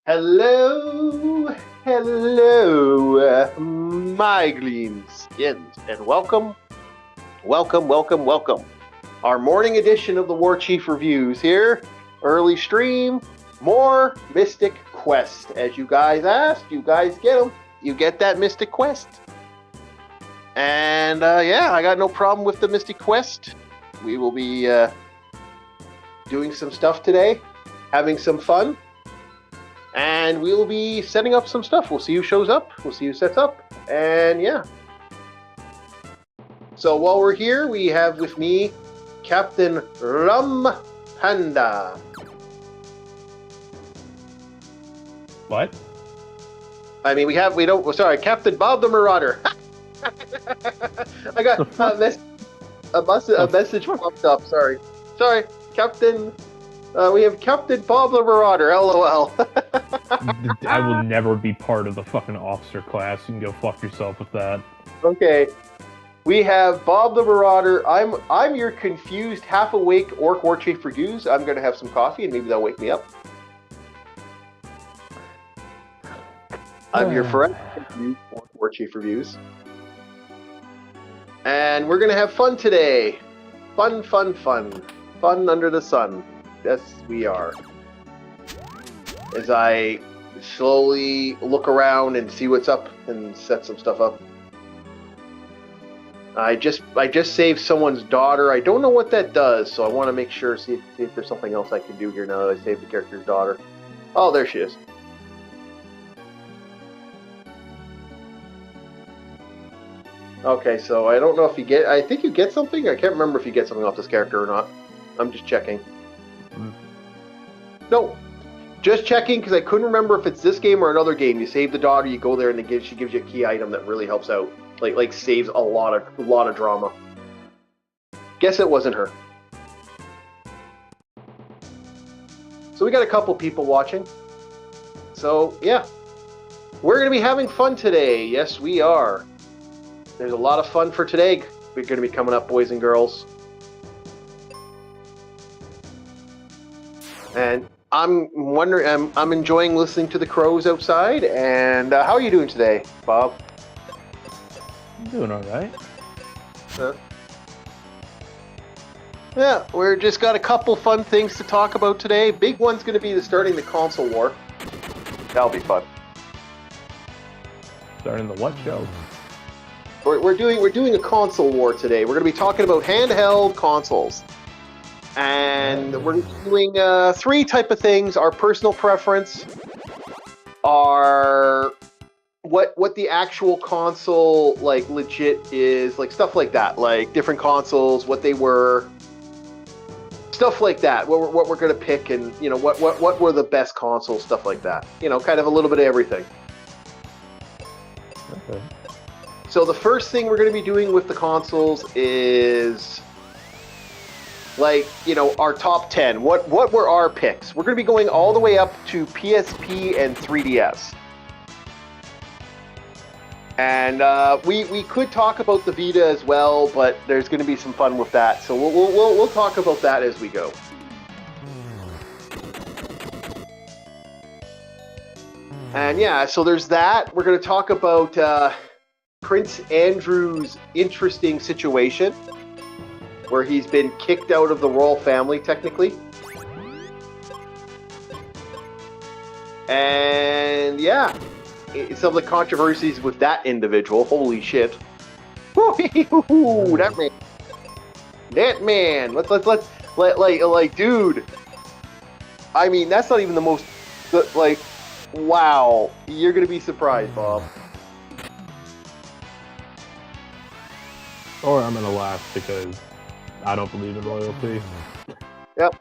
Hello, hello, my gleam skins, and welcome. Our morning edition of the War Chief Reviews here. Early stream, more Mystic Quest. As you guys asked, you guys get them. You get that Mystic Quest. And yeah, I got no problem with the Mystic Quest. We will be doing some stuff today, having some fun. And we'll be setting up some stuff. We'll see who shows up. We'll see who sets up. And yeah. So while we're here, we have with me Captain Rum Panda. What? I mean, Captain Bob the Marauder. I got a message popped up. Sorry, Captain. We have Captain Bob the Marauder, LOL. I will never be part of the fucking officer class. You can go fuck yourself with that. Okay. We have Bob the Marauder. I'm your confused, half-awake Orc War Chief Reviews. I'm going to have some coffee, and maybe that'll wake me up. I'm your forever confused Orc War Chief Reviews. And we're going to have fun today. Fun. Fun under the sun. Yes, we are. As I slowly look around and see what's up and set some stuff up. I just saved someone's daughter. I don't know what that does, so I want to make sure, see if there's something else I can do here now that I saved the character's daughter. Oh, there she is. Okay, so I don't know if you get... I think you get something? I can't remember if you get something off this character or not. I'm just checking. No, just checking because I couldn't remember if it's this game or another game. You save the daughter, you go there, and she gives you a key item that really helps out, like saves a lot of drama. Guess it wasn't her. So we got a couple people watching. So yeah, we're gonna be having fun today. Yes, we are. There's a lot of fun for today. We're gonna be coming up, boys and girls. And I'm wondering, I'm enjoying listening to the crows outside. And how are you doing today, Bob? I'm doing all right. Yeah, we're just got a couple fun things to talk about today. Big one's going to be starting the console war. That'll be fun. Starting the what show? We're doing a console war today. We're going to be talking about handheld consoles. And we're doing three type of things. Our personal preference, our what the actual console like legit is, like stuff like that, like different consoles, what they were, stuff like that. What we're gonna pick, and you know what were the best consoles, stuff like that. You know, kind of a little bit of everything. Okay. So the first thing we're gonna be doing with the consoles is, like, you know, our top 10. What were our picks? We're going to be going all the way up to PSP and 3DS. And we could talk about the Vita as well, but there's going to be some fun with that. So we'll talk about that as we go. And yeah, so there's that. We're going to talk about Prince Andrew's interesting situation, where he's been kicked out of the royal family, technically. And yeah, some of the controversies with that individual. Holy shit. That man. Let's dude. I mean, that's not even the most, like, wow. You're gonna be surprised, Bob. Or I'm gonna laugh because I don't believe in royalty. Yep.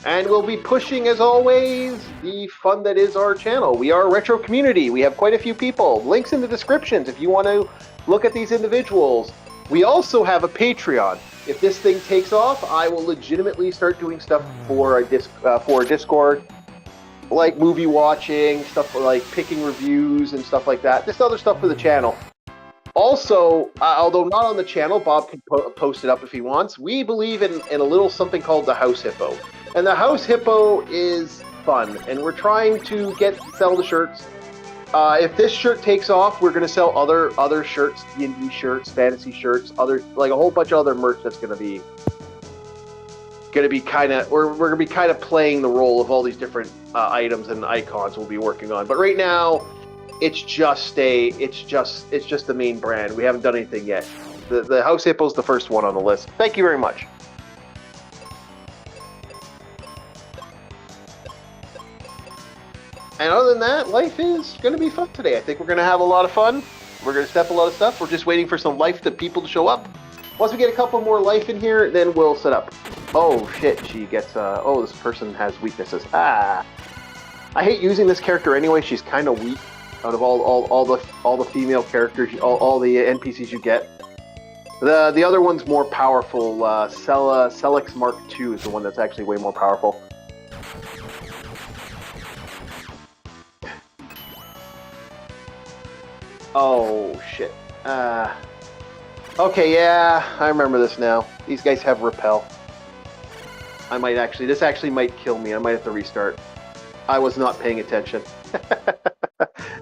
And we'll be pushing, as always, the fun that is our channel. We are a retro community. We have quite a few people. Links in the descriptions if you want to look at these individuals. We also have a Patreon. If this thing takes off, I will legitimately start doing stuff for Discord, like movie watching, stuff like picking reviews and stuff like that. Just other stuff for the channel. Also, although not on the channel, Bob can post it up if he wants. We believe in a little something called the House Hippo. And the house hippo is fun, and we're trying to sell the shirts. If this shirt takes off, we're gonna sell other shirts, D&D shirts, fantasy shirts, other like a whole bunch of other merch that's gonna be kind of we're gonna be kind of playing the role of all these different items and icons we'll be working on. But right now, it's just the main brand. We haven't done anything yet. The house hippo's the first one on the list. Thank you very much. And other than that, life is going to be fun today. I think we're going to have a lot of fun. We're going to step a lot of stuff. We're just waiting for some people to show up. Once we get a couple more life in here, then we'll set up. Oh shit, she gets, this person has weaknesses. I hate using this character anyway. She's kind of weak out of all the female characters, all the NPCs you get. The other one's more powerful. Celix Mark II is the one that's actually way more powerful. Oh, shit. Okay, yeah, I remember this now. These guys have repel. This actually might kill me. I might have to restart. I was not paying attention.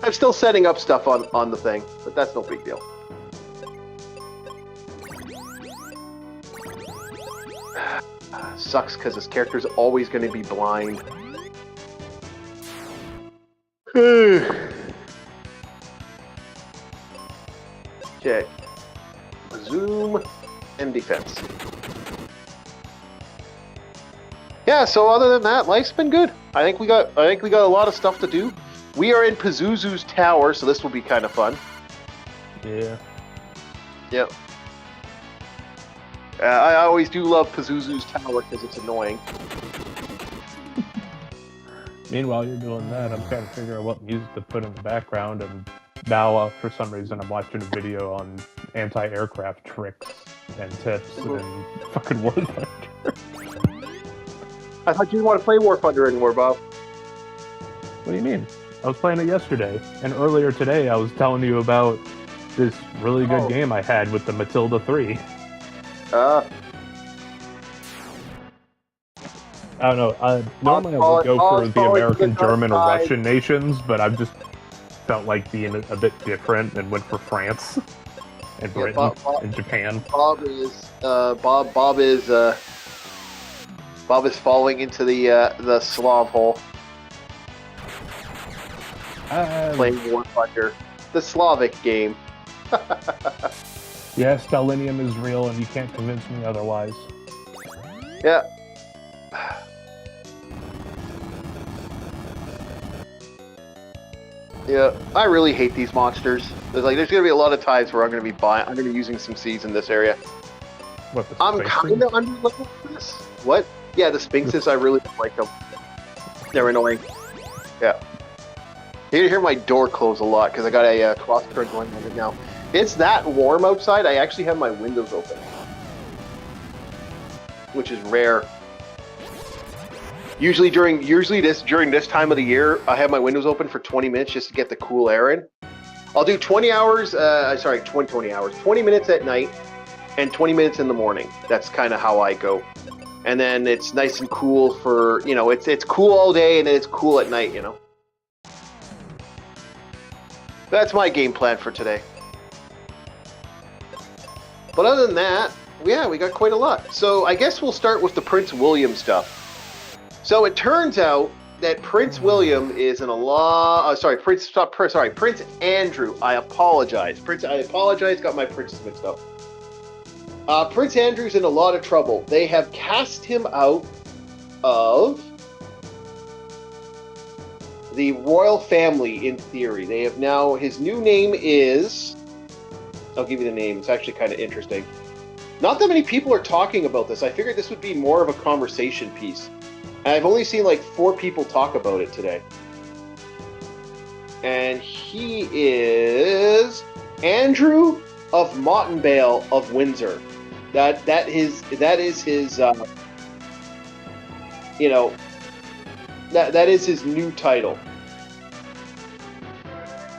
I'm still setting up stuff on the thing, but that's no big deal. Sucks because this character's always going to be blind. Okay. Zoom and defense. Yeah, so other than that, life's been good. I think we got a lot of stuff to do. We are in Pazuzu's tower, so this will be kind of fun. Yeah. Yep. I always do love Pazuzu's tower because it's annoying. Meanwhile, you're doing that, I'm trying to figure out what music to put in the background, and now, for some reason, I'm watching a video on anti-aircraft tricks and tips and fucking War Thunder. I thought you didn't want to play War Thunder anymore, Bob. What do you mean? I was playing it yesterday, and earlier today I was telling you about this really good game I had with the Matilda 3. I don't know. Normally I would go for the American, German, or Russian nations, but I've just felt like being a bit different and went for France and Britain and Japan. Bob is falling into the Slav hole. Playing War Thunder, the Slavic game. Yes, Stalinium is real, and you can't convince me otherwise. Yeah. Yeah, I really hate these monsters. There's gonna be a lot of times where I'm gonna be using some seeds in this area. What, I'm kind of under-leveled for this. What? Yeah, the Sphinxes, I really don't like them. They're annoying. Yeah. You hear my door close a lot because I got a cross current going on right now. It's that warm outside, I actually have my windows open. Which is rare. Usually during this time of the year, I have my windows open for 20 minutes just to get the cool air in. I'll do 20 minutes at night and 20 minutes in the morning. That's kind of how I go. And then it's nice and cool for, it's cool all day and then it's cool at night, That's my game plan for today. But other than that, yeah, we got quite a lot. So I guess we'll start with the Prince William stuff. So it turns out that Prince William is in a law. Prince Andrew. I apologize. Got my princes mixed up. Prince Andrew's in a lot of trouble. They have cast him out of the royal family, in theory. They have now, his new name is, I'll give you the name, it's actually kind of interesting. Not that many people are talking about this. I figured this would be more of a conversation piece. And I've only seen like 4 people talk about it today. And he is Andrew of Montanvale of Windsor. That is his that is his new title.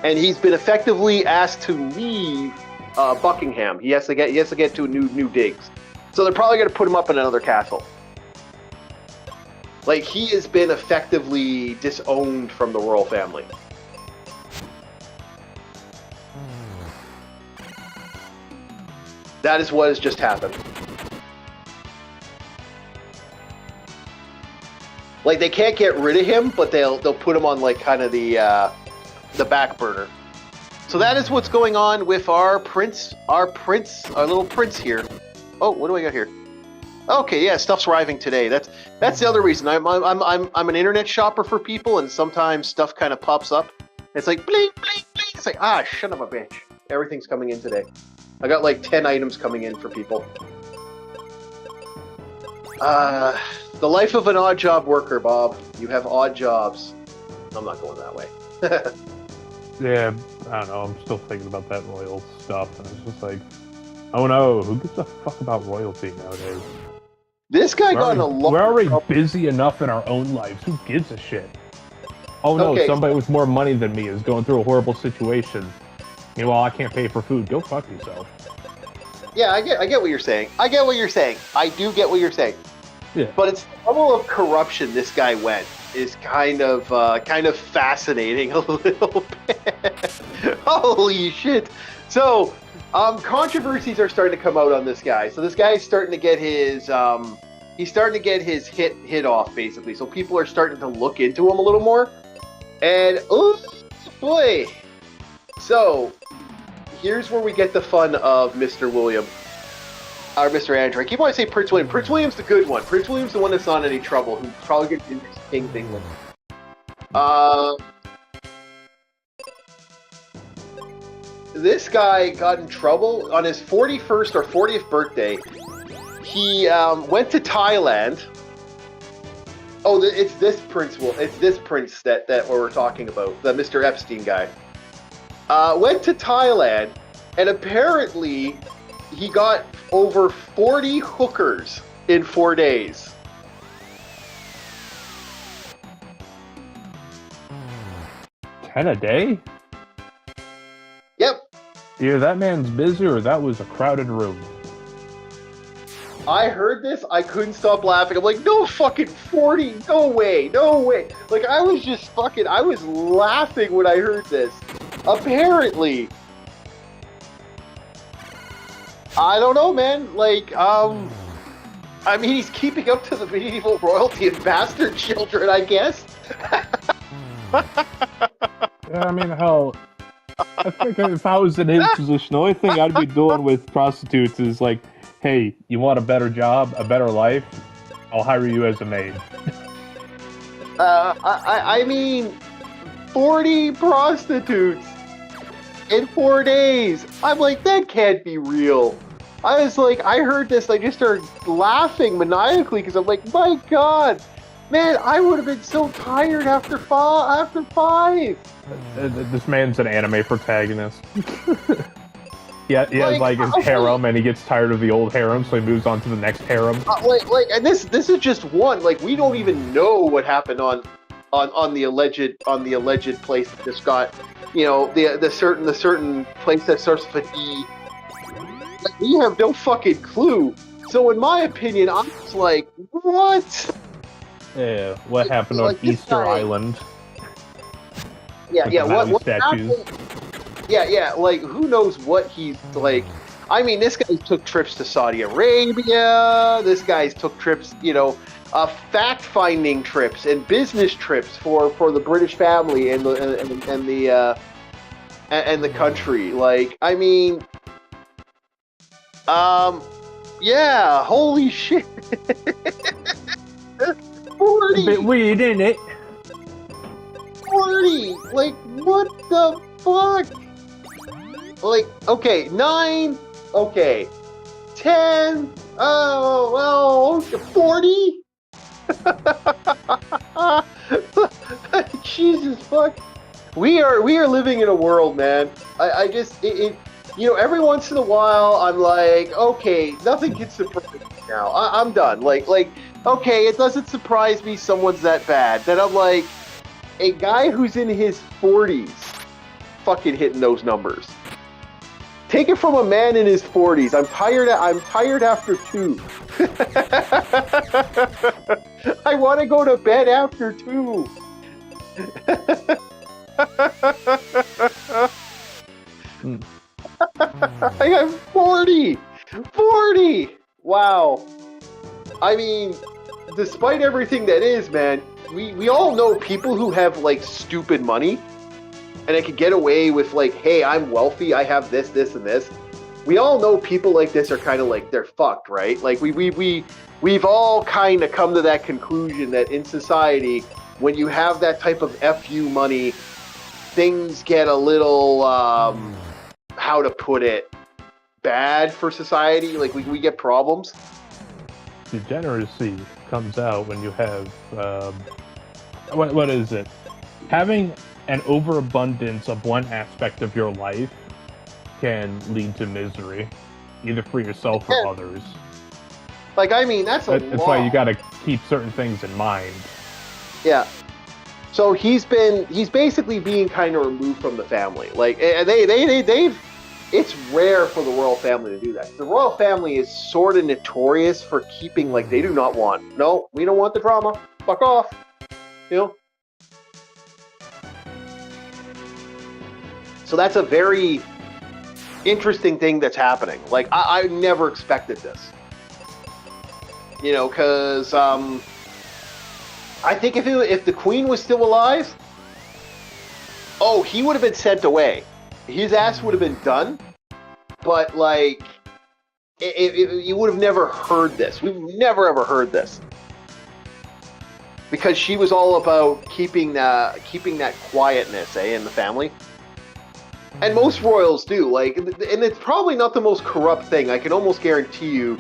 And he's been effectively asked to leave Buckingham. He has to get to new digs. So they're probably going to put him up in another castle. Like, he has been effectively disowned from the royal family. That is what has just happened. Like, they can't get rid of him, but they'll put him on, like, kind of the back burner. So that is what's going on with our little prince here. Oh, what do I got here? Okay, yeah, stuff's arriving today. That's the other reason. I'm an internet shopper for people, and sometimes stuff kind of pops up. It's like bling bling bling. It's like, ah, son of a bitch. Everything's coming in today. I got like 10 items coming in for people. The life of an odd job worker, Bob. You have odd jobs. I'm not going that way. Yeah, I don't know. I'm still thinking about that royal stuff, and it's just like, oh no, who gives a fuck about royalty nowadays? This guy got in a lot. We're already busy enough in our own lives. Who gives a shit? Oh no, okay. Somebody with more money than me is going through a horrible situation. Meanwhile, I can't pay for food. Go fuck yourself. Yeah, I get what you're saying. I get what you're saying. I do get what you're saying. Yeah. But it's the level of corruption this guy went is kind of fascinating a little bit. Holy shit! So, controversies are starting to come out on this guy. So this guy's starting to get his hit off basically. So people are starting to look into him a little more. And oh boy! So here's where we get the fun of Mr. William. Or Mr. Andrew. I keep wanting to say Prince William. Prince William's the good one. Prince William's the one that's not in any trouble, who probably gets into King of England. This guy got in trouble on his 41st or 40th birthday. He went to Thailand. Oh, it's this prince. It's this prince that we're talking about, the Mr. Epstein guy. Went to Thailand, and apparently he got over 40 hookers in 4 days. $10 a day? Yep. Either that man's busy or that was a crowded room. I heard this, I couldn't stop laughing. I'm like, no fucking 40, no way, no way. Like, I was laughing when I heard this. Apparently, I don't know, man. Like, I mean, he's keeping up to the medieval royalty and bastard children, I guess. Yeah, I mean, hell, I think if I was in his position, the only thing I'd be doing with prostitutes is like, hey, you want a better job, a better life? I'll hire you as a maid. I mean, 40 prostitutes in 4 days. I'm like, that can't be real. I was like, I heard this, I just started laughing maniacally because I'm like, my God, man, I would have been so tired after five. This man's an anime protagonist. Yeah, he has like his harem, and he gets tired of the old harem, so he moves on to the next harem. And this is just one. Like, we don't even know what happened on the alleged place that just got, you know, the certain place that starts with an E. Like, we have no fucking clue. So in my opinion, I'm just like, what? Yeah, what happened on Easter Island? Yeah, what statues? Yeah, like, who knows what he's, like, I mean, this guy took trips to Saudi Arabia, this guy's took trips, you know, fact-finding trips and business trips for the British family and the country. Like, I mean, yeah, holy shit. 40! A bit weird, isn't it? 40! Like, what the fuck? Like, okay, 9, okay, 10, oh, well, 40? Jesus fuck. We are living in a world, man. I just, you know, every once in a while, I'm like, okay, nothing can surprise me now. I'm done. Like, okay, it doesn't surprise me someone's that bad. Then I'm like, a guy who's in his 40s fucking hitting those numbers. Take it from a man in his 40s. I'm tired after 2. I want to go to bed after 2. I'm 40. 40. Wow. I mean, despite everything that is, man, we all know people who have like stupid money and they can get away with like, hey, I'm wealthy, I have this, this, and this. We all know people like this are kind of like, they're fucked, right? Like we've all kind of come to that conclusion that in society, when you have that type of FU money, things get a little, how to put it, bad for society. Like we get problems. Degeneracy comes out when you have, what is it? Having an overabundance of one aspect of your life can lead to misery, either for yourself or others. Like, I mean, that's That's why you gotta keep certain things in mind. Yeah. So he's basically being kind of removed from the family. Like, they've, it's rare for the royal family to do that. The royal family is sort of notorious for keeping, like, they do not want, no, we don't want the drama. Fuck off. You know? So that's a very interesting thing that's happening. Like, I never expected this. You know, because I think if the queen was still alive, oh, he would have been sent away. His ass would have been done. But, like, you would have never heard this. We've never, ever heard this. Because she was all about keeping that quietness, in the family. And most royals do. Like, and it's probably not the most corrupt thing. I can almost guarantee you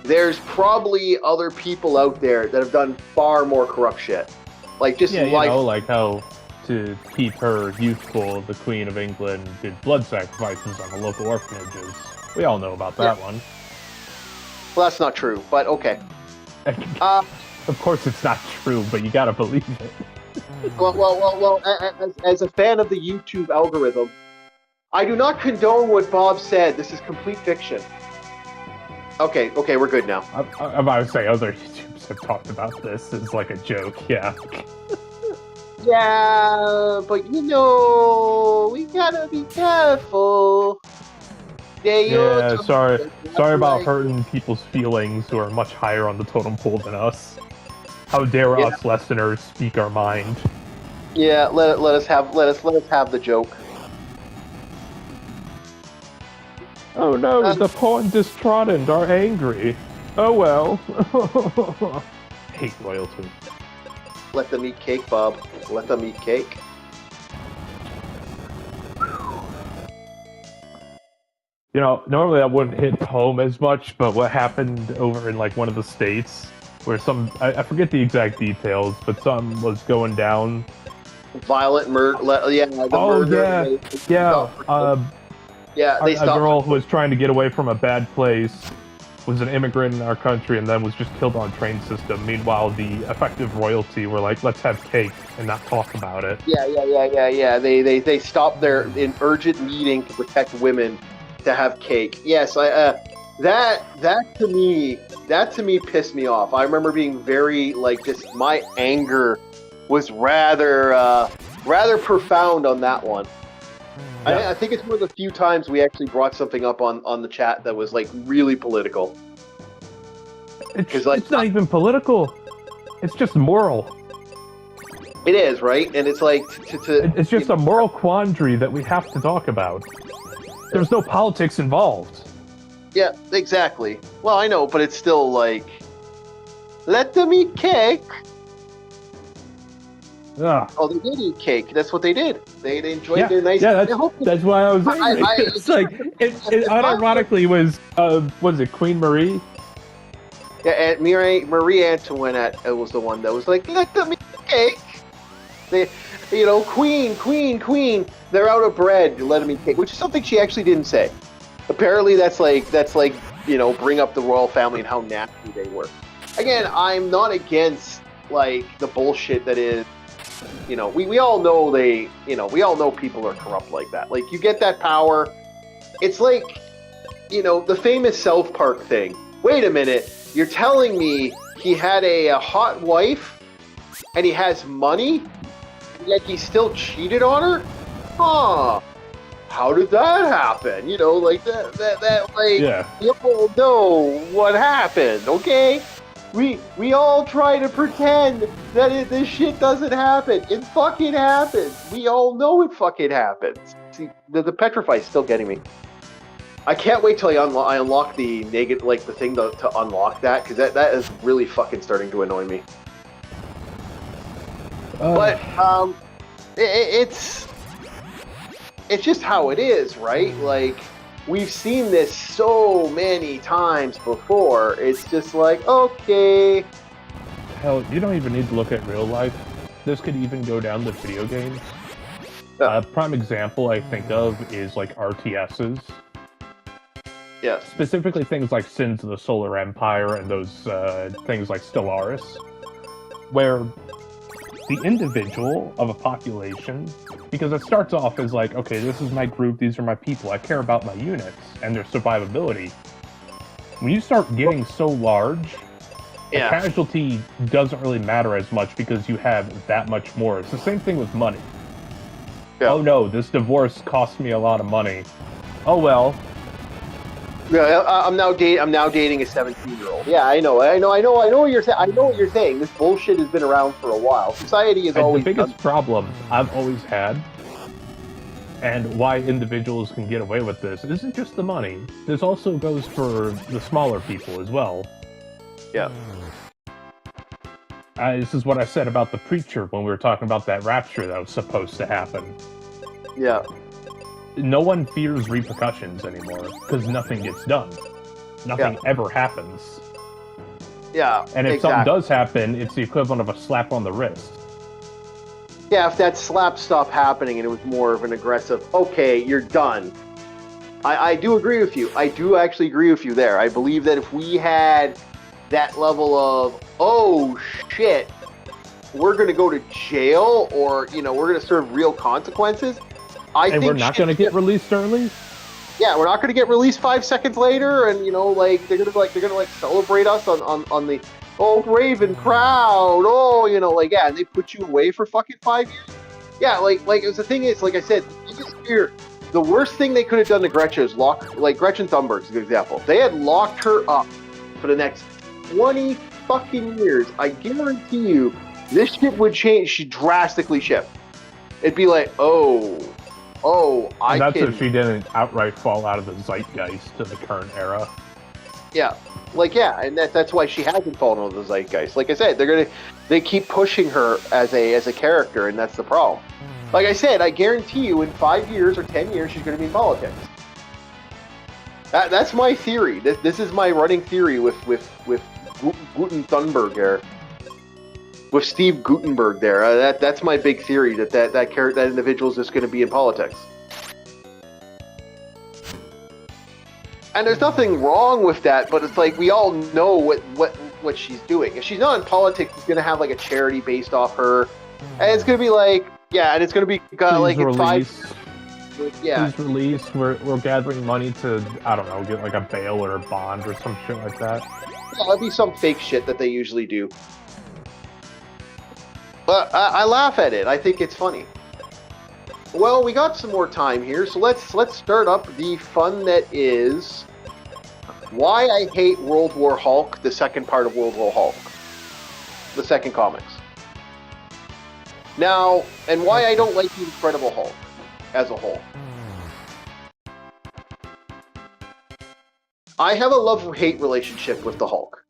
there's probably other people out there that have done far more corrupt shit. Like, just like how to keep her youthful, the Queen of England did blood sacrifices on the local orphanages. We all know about that one. Well, that's not true, but okay. Of course it's not true, but you gotta believe it. Well, as a fan of the YouTube algorithm, I do not condone what Bob said. This is complete fiction. Okay, we're good now. I'm about to say other YouTubers have talked about this as like a joke, yeah. Yeah, but you know, we gotta be careful. Yeah, sorry about hurting people's feelings who are much higher on the totem pole than us. How dare us Westerners speak our mind? Yeah, let us have the joke. Oh no, the poor and distrodden are angry. Oh well. Hate royalty. Let them eat cake, Bob. Let them eat cake. You know, normally that wouldn't hit home as much, but what happened over in like one of the states where I forget the exact details, but something was going down. Violent murder. Murder. A girl who was trying to get away from a bad place was an immigrant in our country and then was just killed on a train system. Meanwhile, the effective royalty were like, let's have cake and not talk about it. Yeah. They stopped their in urgent meeting to protect women to have cake. Yes, that to me pissed me off. I remember being very like this. My anger was rather profound on that one. Yeah. I think it's one of the few times we actually brought something up on the chat that was like really political. It's not even political. It's just moral. It is, right? And it's like it's just a moral quandary that we have to talk about. There's no politics involved. Yeah, exactly. Well, I know, but it's still like, let them eat cake. Ugh. Oh, they did eat cake. That's what they did. They enjoyed their nice. Yeah, that's why I was angry. It's like it unironically was it Queen Marie? Yeah, and Marie Antoinette was the one that was like, let them eat cake. They, Queen. They're out of bread. Let them eat cake, which is something she actually didn't say. Apparently, that's like bring up the royal family and how nasty they were. Again, I'm not against like the bullshit that is. We all know we all know people are corrupt like that. Like, you get that power, it's like, the famous South Park thing. Wait a minute, you're telling me he had a hot wife and he has money, yet he still cheated on her? Huh. How did that happen? Like like, Yeah. you all know what happened, okay? We all try to pretend that this shit doesn't happen. It fucking happens. We all know it fucking happens. See, the petrify is still getting me. I can't wait till I unlock the negative, like the thing to unlock that, because that is really fucking starting to annoy me. But it's just how it is, right? Like, we've seen this so many times before. It's just like, okay. Hell, you don't even need to look at real life. This could even go down to video games. Yeah. A prime example I think of is like RTSs. Yeah. Specifically things like Sins of the Solar Empire and those things like Stellaris, where the individual of a population, because it starts off as like, okay, this is my group, these are my people, I care about my units and their survivability. When you start getting so large, the casualty doesn't really matter as much because you have that much more. It's the same thing with money. Yeah. Oh no, this divorce cost me a lot of money. Oh well. Yeah, I'm now dating a 17-year-old. Yeah, I know what you're saying. I know what you're saying. This bullshit has been around for a while. Society is always the biggest problem I've always had, and why individuals can get away with this, isn't just the money. This also goes for the smaller people as well. Yeah. This is what I said about the preacher when we were talking about that rapture that was supposed to happen. Yeah. No one fears repercussions anymore because nothing gets done. Nothing ever happens. Yeah, and if something does happen, it's the equivalent of a slap on the wrist. Yeah, if that slap stopped happening and it was more of an aggressive, okay, you're done. I do agree with you. I do actually agree with you there. I believe that if we had that level of, oh shit, we're going to go to jail, or, we're going to serve real consequences, I think we're not going to get released early? Yeah, we're not going to get released 5 seconds later, and they're gonna celebrate us on the Raven proud, and they put you away for fucking 5 years. Yeah, the thing is, like I said, the worst thing they could have done to Gretchen is Gretchen Thunberg's a good example. They had locked her up for the next 20 fucking years. I guarantee you, this shit would change. She'd drastically shift. It'd be like, that's if she didn't outright fall out of the zeitgeist to the current era. Yeah, and that's why she hasn't fallen out of the zeitgeist. Like I said, they keep pushing her as a character, and that's the problem. Like I said, I guarantee you, in 5 years or 10 years, she's going to be in politics. That's my theory. This is my running theory with Guten Thunberg there. With Steve Gutenberg there, that's my big theory that individual is just going to be in politics. And there's nothing wrong with that, but it's like we all know what she's doing. If she's not in politics, she's going to have like a charity based off her, and it's going to be like, and it's going to be like in 5. Yeah. Please release. We're gathering money to, I don't know, get like a bail or a bond or some shit like that. Yeah, that'd be some fake shit that they usually do. But I laugh at it. I think it's funny. Well, we got some more time here, so let's start up the fun that is why I hate World War Hulk, the second part of World War Hulk, the second comics. Now, and why I don't like the Incredible Hulk as a whole. I have a love-hate relationship with the Hulk.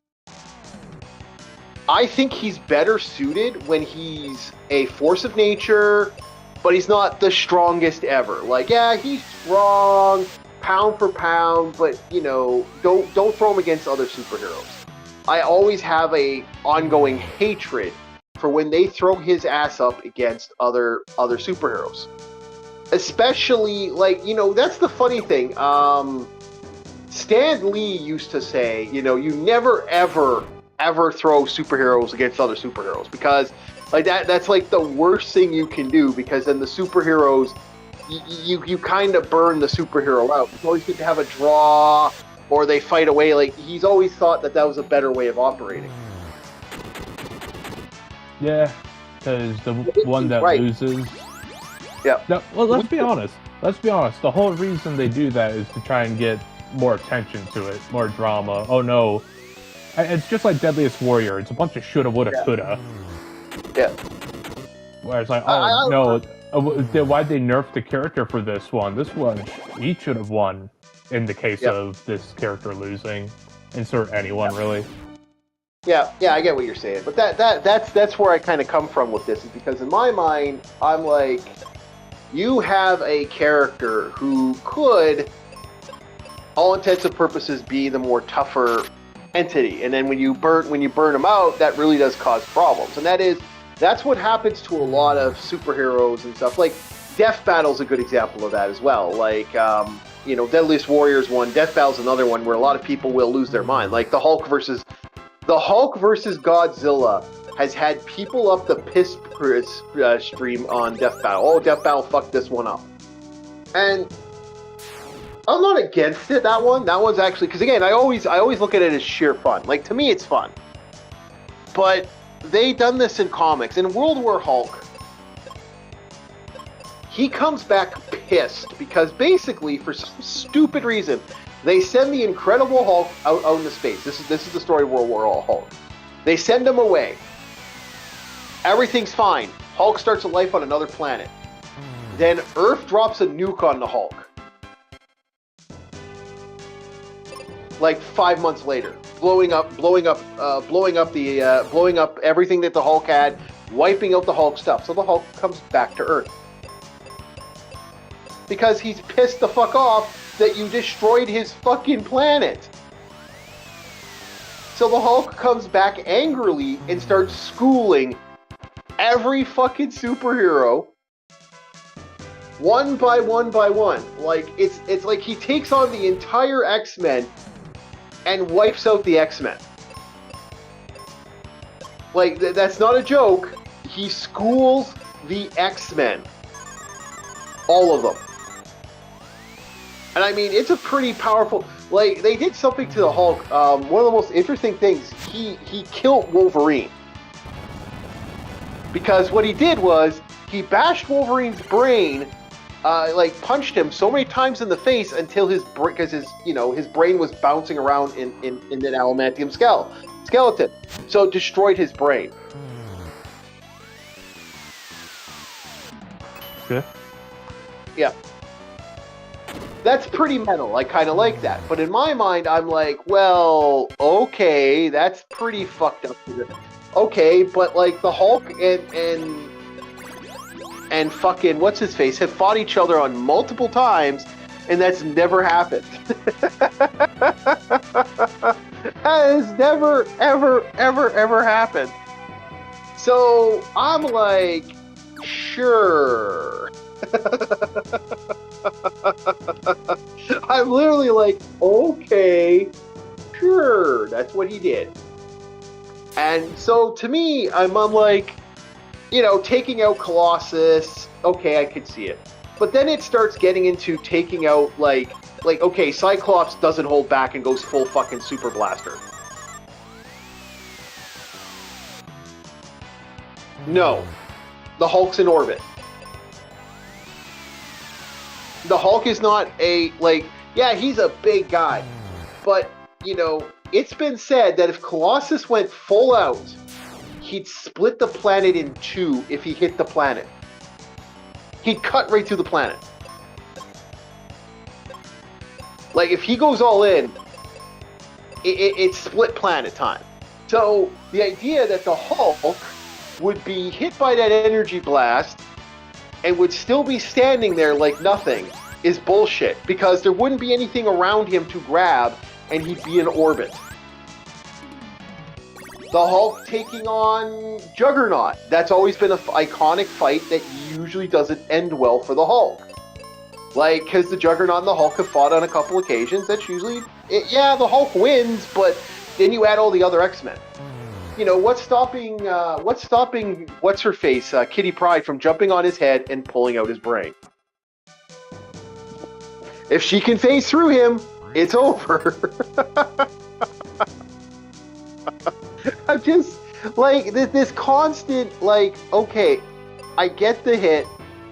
I think he's better suited when he's a force of nature, but he's not the strongest ever. Like, yeah, he's strong, pound for pound, but, don't throw him against other superheroes. I always have a ongoing hatred for when they throw his ass up against other superheroes. Especially, that's the funny thing. Stan Lee used to say, you never, ever throw superheroes against other superheroes, because that's like the worst thing you can do, because then the superheroes you kind of burn the superhero out. It's always good to have a draw, or they fight away. Like, he's always thought that was a better way of operating. Yeah, because the one that loses. Yeah. No, well, let's be honest. Let's be honest. The whole reason they do that is to try and get more attention to it, more drama. Oh no, it's just like Deadliest Warrior. It's a bunch of shoulda, woulda, coulda. Yeah. Where it's like, oh no, why'd they nerf the character for this one? This one, he should have won. In the case of this character losing, insert anyone really. Yeah, I get what you're saying, but that's where I kind of come from with this, is because in my mind, I'm like, you have a character who could, all intents and purposes, be the more tougher entity, and then when you burn them out, that really does cause problems, and that's what happens to a lot of superheroes and stuff. Like Death Battle's a good example of that as well. Like, Deadliest Warrior's one, Death Battle's another one where a lot of people will lose their mind. Like the Hulk versus Godzilla has had people up the piss stream on Death Battle. Oh, Death Battle fucked this one up. And I'm not against it, that one. That one's actually, because again, I always look at it as sheer fun. Like, to me, it's fun. But they done this in comics. In World War Hulk, he comes back pissed because basically, for some stupid reason, they send the Incredible Hulk out into space. This is the story of World War Hulk. They send him away. Everything's fine. Hulk starts a life on another planet. Then Earth drops a nuke on the Hulk. Like 5 months later, blowing up everything that the Hulk had, wiping out the Hulk stuff. So the Hulk comes back to Earth because he's pissed the fuck off that you destroyed his fucking planet. So the Hulk comes back angrily and starts schooling every fucking superhero one by one by one. Like, it's like he takes on the entire X-Men and wipes out the X-Men. Like, that's not a joke. He schools the X-Men. All of them. And I mean, it's a pretty powerful... Like, they did something to the Hulk. One of the most interesting things, he killed Wolverine. Because what he did was, he bashed Wolverine's brain, punched him so many times in the face until his brain was bouncing around in an adamantium skeleton. So it destroyed his brain. Good. Yeah. That's pretty metal. I kind of like that. But in my mind, I'm like, well, okay, that's pretty fucked up. Okay, but like the Hulk and fucking what's his face have fought each other on multiple times, and that's never happened. That has never, ever, ever, ever happened. So I'm like, sure. I'm literally like, okay, sure, that's what he did. And so to me, I'm like, taking out Colossus, okay, I could see it. But then it starts getting into taking out, like okay, Cyclops doesn't hold back and goes full fucking super blaster. No. The Hulk's in orbit. The Hulk is not he's a big guy. But, it's been said that if Colossus went full out, he'd split the planet in two if he hit the planet. He'd cut right through the planet. Like, if he goes all in, it's split planet time. So, the idea that the Hulk would be hit by that energy blast and would still be standing there like nothing is bullshit, because there wouldn't be anything around him to grab and he'd be in orbit. The Hulk taking on Juggernaut. That's always been an iconic fight that usually doesn't end well for the Hulk. Like, because the Juggernaut and the Hulk have fought on a couple occasions. That's usually... the Hulk wins, but then you add all the other X-Men. What's stopping What's-Her-Face, Kitty Pryde, from jumping on his head and pulling out his brain? If she can phase through him, it's over. I'm just like this constant like, okay, I get the hit,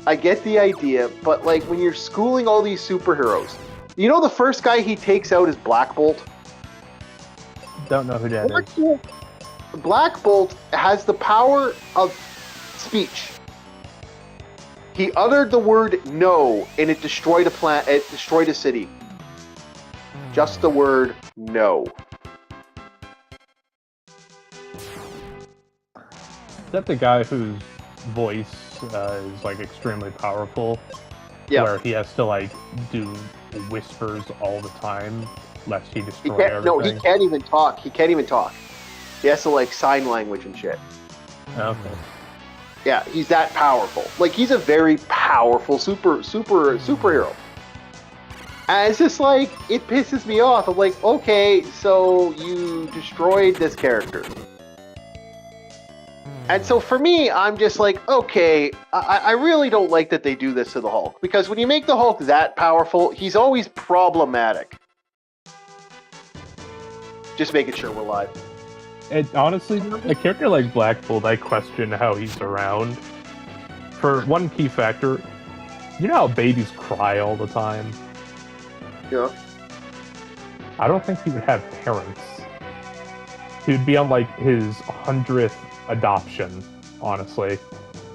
I get the idea, but like when you're schooling all these superheroes, you know the first guy he takes out is Black Bolt? Don't know who that is. Black Bolt has the power of speech. He uttered the word no, and it destroyed a plant. It destroyed a city. Just the word no. Is that the guy whose voice is like extremely powerful? Yeah. Where he has to like do whispers all the time, lest he destroy everything. No, he can't even talk. He can't even talk. He has to like sign language and shit. Okay. Yeah, he's that powerful. Like he's a very powerful superhero. And it's just like it pisses me off. I'm like, okay, so you destroyed this character. And so for me, I'm just like, okay, I really don't like that they do this to the Hulk. Because when you make the Hulk that powerful, he's always problematic. Just making sure we're live. And honestly, a character like Black Bolt, I question how he's around. For one key factor, you know how babies cry all the time? Yeah. I don't think he would have parents. He would be on like his 100th adoption, honestly.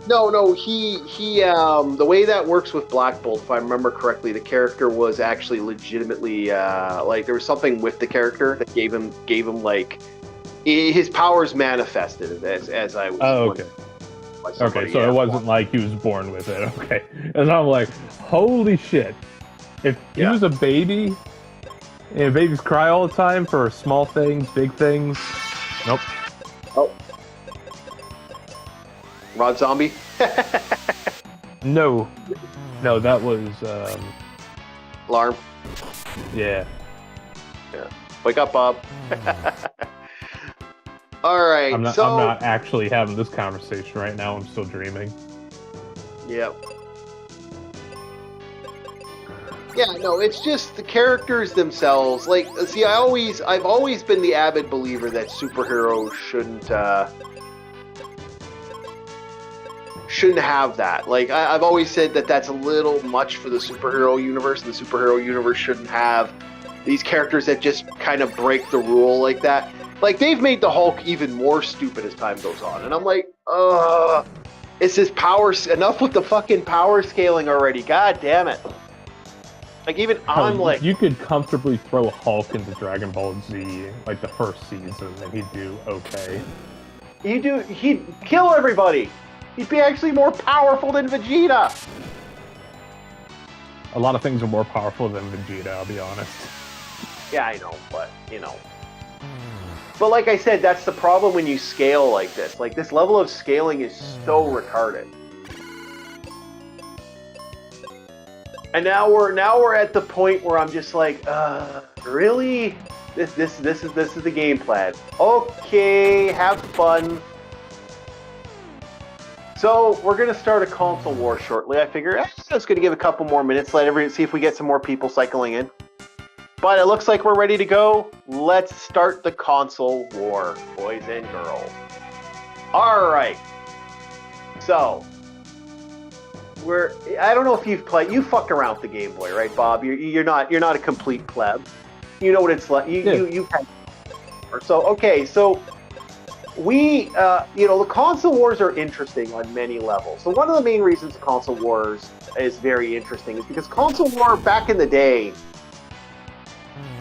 No, he the way that works with Black Bolt, if I remember correctly, the character was actually legitimately like there was something with the character that gave him like his powers manifested as I was. Oh, okay. Okay, so it wasn't like he was born with it. Okay, and I'm like, holy shit! If he was a baby, and babies cry all the time for small things, big things. Nope. Oh. Rob Zombie? No, that was Alarm. Yeah. Wake up, Bob. All right. I'm not actually having this conversation right now. I'm still dreaming. Yep. Yeah, no, it's just the characters themselves. Like, see, I've always been the avid believer that superheroes shouldn't have that. Like, I've always said that that's a little much for the superhero universe, and the superhero universe shouldn't have these characters that just kind of break the rule like that. Like, they've made the Hulk even more stupid as time goes on, and I'm like, it's his power. Enough with the fucking power scaling already. God damn it. Like, even on, like... You could comfortably throw Hulk into Dragon Ball Z, like, the first season, and he'd do okay. He'd kill everybody! He'd be actually more powerful than Vegeta! A lot of things are more powerful than Vegeta, I'll be honest. Yeah, I know, but, you know. But like I said, that's the problem when you scale like this. Like, this level of scaling is so retarded. And now we're at the point where I'm just like, really? This is the game plan. Okay, have fun. So we're gonna start a console war shortly. I figure it's gonna give a couple more minutes, see if we get some more people cycling in. But it looks like we're ready to go. Let's start the console war, boys and girls. All right. So. I don't know if you've played. You fucked around with the Game Boy, right, Bob? You're not a complete pleb. You know what it's like. You so okay. So we the console wars are interesting on many levels. So one of the main reasons console wars is very interesting is because console war back in the day,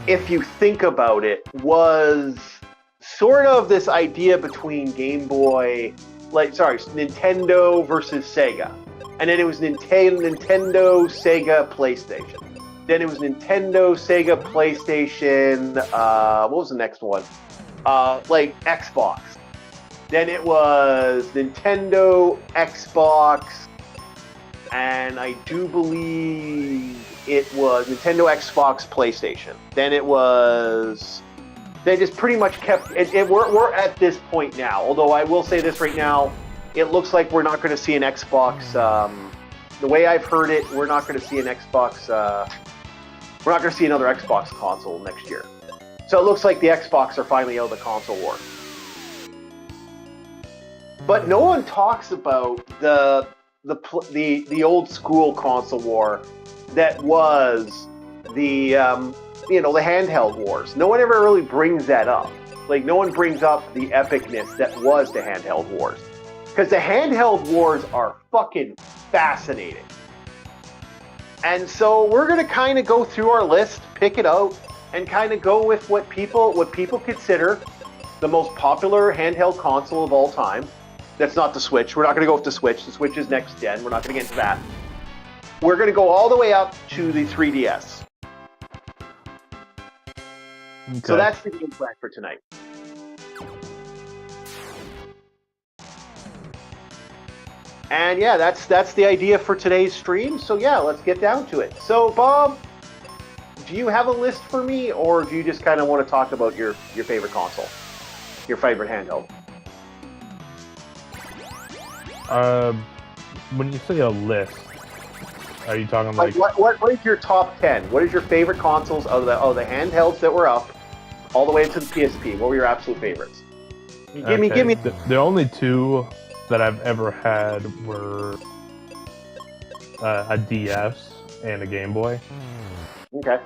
if you think about it, was sort of this idea between Nintendo versus Sega. And then it was Nintendo, Sega, PlayStation. Then it was Nintendo, Sega, PlayStation. What was the next one? Like Xbox. Then it was Nintendo, Xbox, and I do believe it was Nintendo, Xbox, PlayStation. Then it was. They just pretty much kept. We're at this point now. Although I will say this right now. It looks like we're not going to see an Xbox. The way I've heard it, we're not going to see an Xbox we're not going to see another Xbox console next year. So it looks like the Xbox are finally out of the console war. But no one talks about the old school console war that was the the handheld wars. No one ever really brings that up. Like, no one brings up the epicness that was the handheld wars. Because the handheld wars are fucking fascinating. And so we're going to kind of go through our list, pick it out, and kind of go with what people consider the most popular handheld console of all time. That's not the Switch. We're not going to go with the Switch. The Switch is next gen. We're not going to get into that. We're going to go all the way up to the 3DS. Okay. So that's the game plan for tonight. And yeah, that's the idea for today's stream. So yeah, let's get down to it. So Bob, do you have a list for me, or do you just kind of want to talk about your favorite console, your favorite handheld? When you say a list, are you talking like what is your top 10? What is your favorite consoles of the handhelds that were up all the way to the PSP? What were your absolute favorites? Give me. The only two that I've ever had were a DS and a Game Boy. Okay.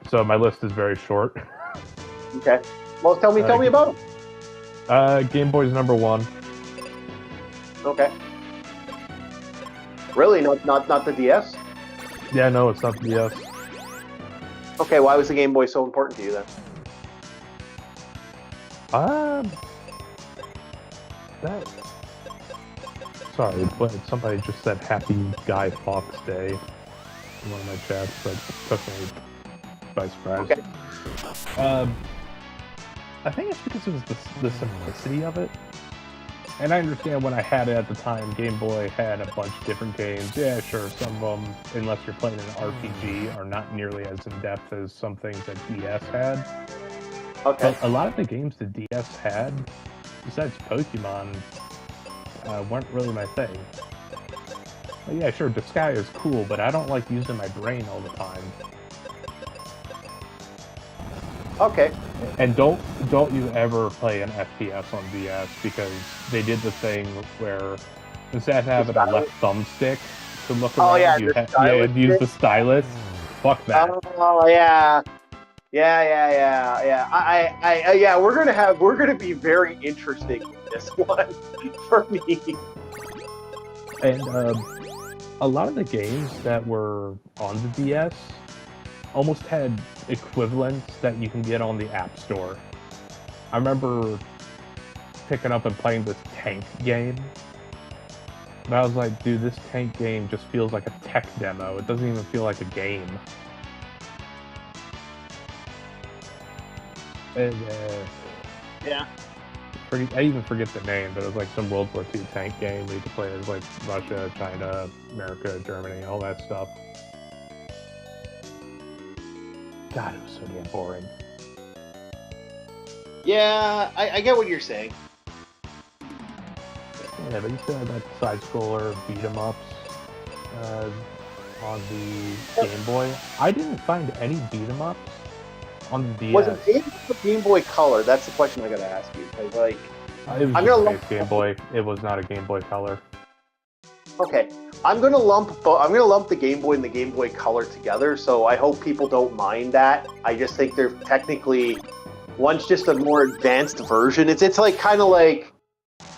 So my list is very short. Okay. Well, tell me about them. Game Boy's number one. Okay. Really? Not the DS? Yeah, no, it's not the DS. Okay, why was the Game Boy so important to you then? Sorry, but somebody just said Happy Guy Fawkes Day in one of my chats, but took me by surprise. Okay. I think it's because it was the simplicity of it. And I understand when I had it at the time, Game Boy had a bunch of different games. Yeah, sure, some of them, unless you're playing an RPG, are not nearly as in-depth as some things that DS had. Okay. But a lot of the games the DS had, besides Pokemon, weren't really my thing. But yeah, sure, Disgaea is cool, but I don't like using my brain all the time. Okay. And don't you ever play an FPS on DS, because they did the thing where instead of having a left thumbstick to look around, you had to use the stylus. Fuck that. Oh yeah. Yeah. We're gonna be very interesting in this one for me. And a lot of the games that were on the DS almost had equivalents that you can get on the App Store. I remember picking up and playing this tank game. And I was like, dude, this tank game just feels like a tech demo. It doesn't even feel like a game. And, yeah. I even forget the name, but it was like some World War II tank game where you could play as like Russia, China, America, Germany, all that stuff. God, it was so damn boring. Yeah, I get what you're saying. Yeah, but you still had that side-scroller beat-em-ups on the Game Boy. I didn't find any beat-em-ups on the DS. Was it the Game Boy Color? That's the question I gotta ask you. Like, it was just Game Boy. It was not a Game Boy Color. Okay, I'm gonna lump the Game Boy and the Game Boy Color together. So I hope people don't mind that. I just think they're technically, one's just a more advanced version. It's like kind of like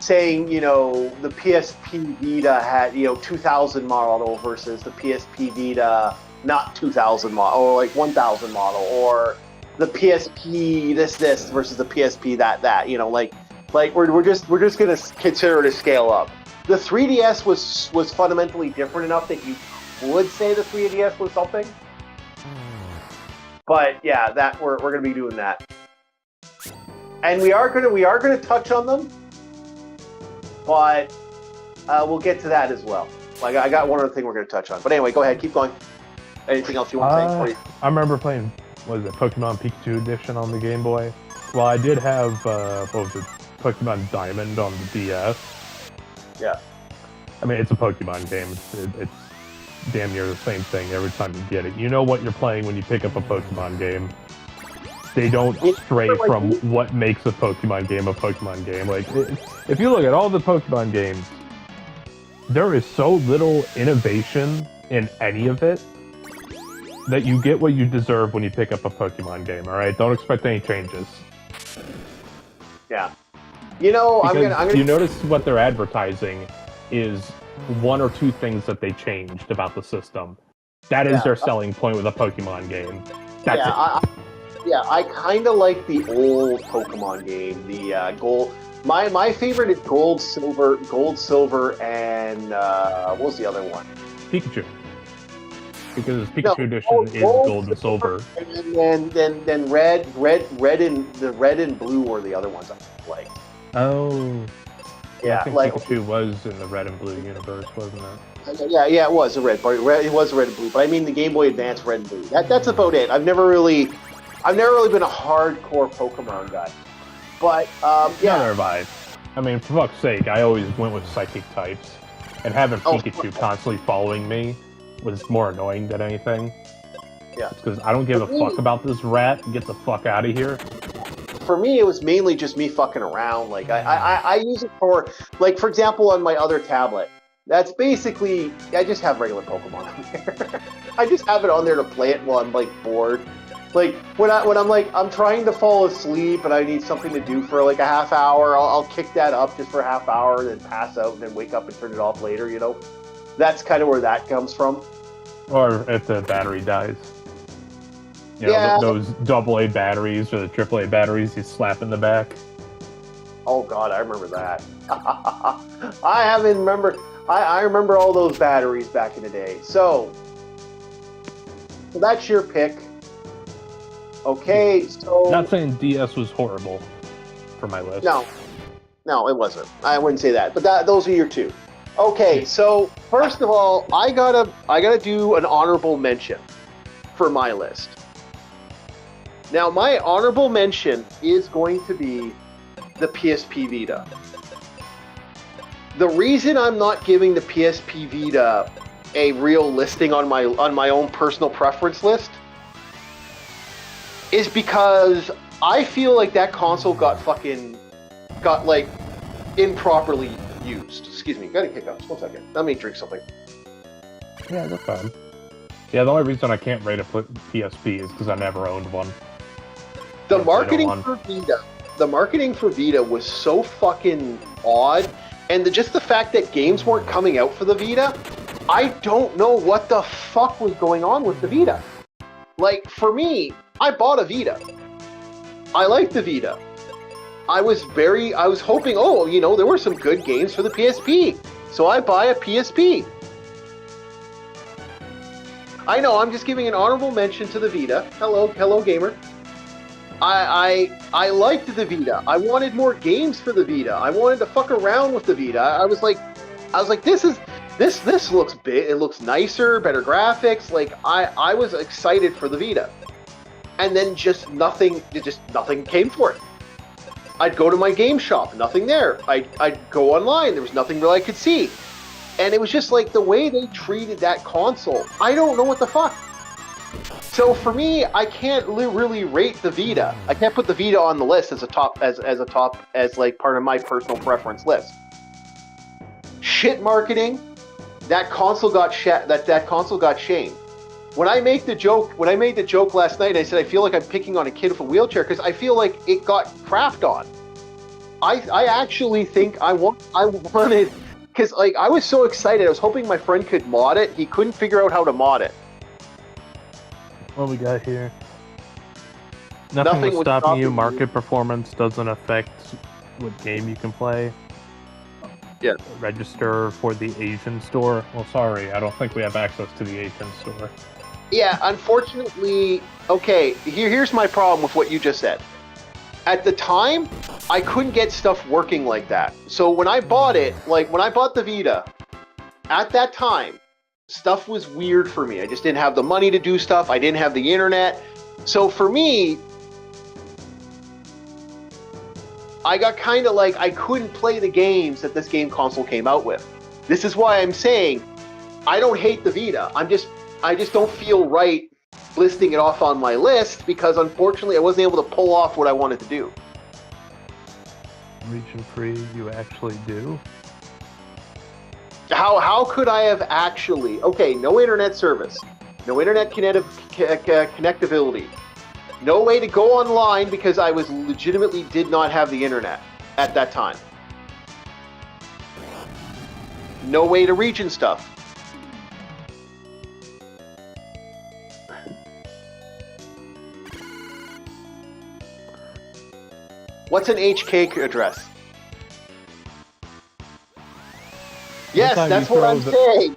saying, you know, the PSP Vita had, you know, 2000 model versus the PSP Vita not 2000 model, or like 1000 model, or the PSP this versus the PSP that, you know, like we're just gonna consider it a scale up. The 3DS was fundamentally different enough that you would say the 3DS was something. But yeah, that we're gonna be doing that, and we are gonna touch on them, but we'll get to that as well. Like, I got one other thing we're gonna touch on, but anyway, go ahead, keep going. Anything else you want to say? Before you... I remember playing, what was it, Pokemon Pikachu Edition on the Game Boy. Well, I did have Pokemon Diamond on the DS. Yeah. I mean, it's a Pokemon game. It's damn near the same thing every time you get it. You know what you're playing when you pick up a Pokemon game. They don't stray from what makes a Pokemon game a Pokemon game. Like, if you look at all the Pokemon games, there is so little innovation in any of it that you get what you deserve when you pick up a Pokemon game, alright? Don't expect any changes. Yeah. You know, I'm gonna... You notice what they're advertising is one or two things that they changed about the system. That is their selling point with a Pokemon game. That's it. I kind of like the old Pokemon game, the Gold... My favorite is Gold, Silver, and what was the other one? Pikachu. Because Pikachu Edition is Gold and Silver. And then red and blue were the other ones I liked. Oh. Yeah, I think Pikachu was in the red and blue universe, wasn't it? Yeah, it was a red. It was red and blue. But I mean, the Game Boy Advance red and blue. That's about it. I've never really been a hardcore Pokemon guy. But yeah. Neither have I. I mean, for fuck's sake, I always went with psychic types, and having Pikachu constantly following me was more annoying than anything. Yeah. Because I don't give a fuck about this rat. Get the fuck out of here. For me, it was mainly just me fucking around. Like, I use it for, like, for example, on my other tablet. That's basically, I just have regular Pokemon on there. I just have it on there to play it while I'm, like, bored. Like, when I'm trying to fall asleep and I need something to do for, like, a half hour, I'll kick that up just for a half hour, then pass out, and then wake up and turn it off later, you know? That's kind of where that comes from. Or if the battery dies. You know, those AA batteries or the AAA batteries you slap in the back. Oh god, I remember that. I remember all those batteries back in the day. So that's your pick. Okay, so... Not saying DS was horrible for my list. No, it wasn't. I wouldn't say that. But those are your two. Okay, so first of all, I gotta do an honorable mention for my list. Now, my honorable mention is going to be the PSP Vita. The reason I'm not giving the PSP Vita a real listing on my own personal preference list is because I feel like that console got like improperly used. Excuse me, gotta kick up. Just 1 second. Let me drink something. Yeah, that's fine. Yeah, the only reason I can't rate a PSP is because I never owned one. The marketing for Vita was so fucking odd, and just the fact that games weren't coming out for the Vita, I don't know what the fuck was going on with the Vita. Like, for me, I bought a Vita. I liked the Vita. I was hoping, there were some good games for the PSP, so I buy a PSP. I know, I'm just giving an honorable mention to the Vita. Hello, gamer. I liked the Vita. I wanted more games for the Vita. I wanted to fuck around with the Vita. I was like, this looks big. It looks nicer, better graphics. Like, I was excited for the Vita, and then just nothing came for it. I'd go to my game shop, nothing there. I'd go online, there was nothing really I could see, and it was just like the way they treated that console. I don't know what the fuck. So for me, I can't really rate the Vita. I can't put the Vita on the list as like part of my personal preference list. Shit marketing. That console got that console got shamed. When I made the joke last night, I said I feel like I'm picking on a kid with a wheelchair because I feel like it got crapped on. I actually think I wanted, because like I was so excited. I was hoping my friend could mod it. He couldn't figure out how to mod it. What we got here? Nothing was stopping you. Market performance doesn't affect what game you can play. Yeah. Register for the Asian store. Well, sorry, I don't think we have access to the Asian store. Yeah, unfortunately. Okay, here's my problem with what you just said. At the time, I couldn't get stuff working like that. So when I bought it, like when I bought the Vita, at that time, stuff was weird for me. I just didn't have the money to do stuff. I didn't have the internet. So for me, I got kind of like, I couldn't play the games that this game console came out with. This is why I'm saying I don't hate the Vita. I just don't feel right listing it off on my list because unfortunately I wasn't able to pull off what I wanted to do. Region free, you actually do? How could I have actually? Okay, no internet service, no internet connectability, no way to go online because I was legitimately did not have the internet at that time. No way to region stuff. What's an HK address? Yes, that's what I'm saying.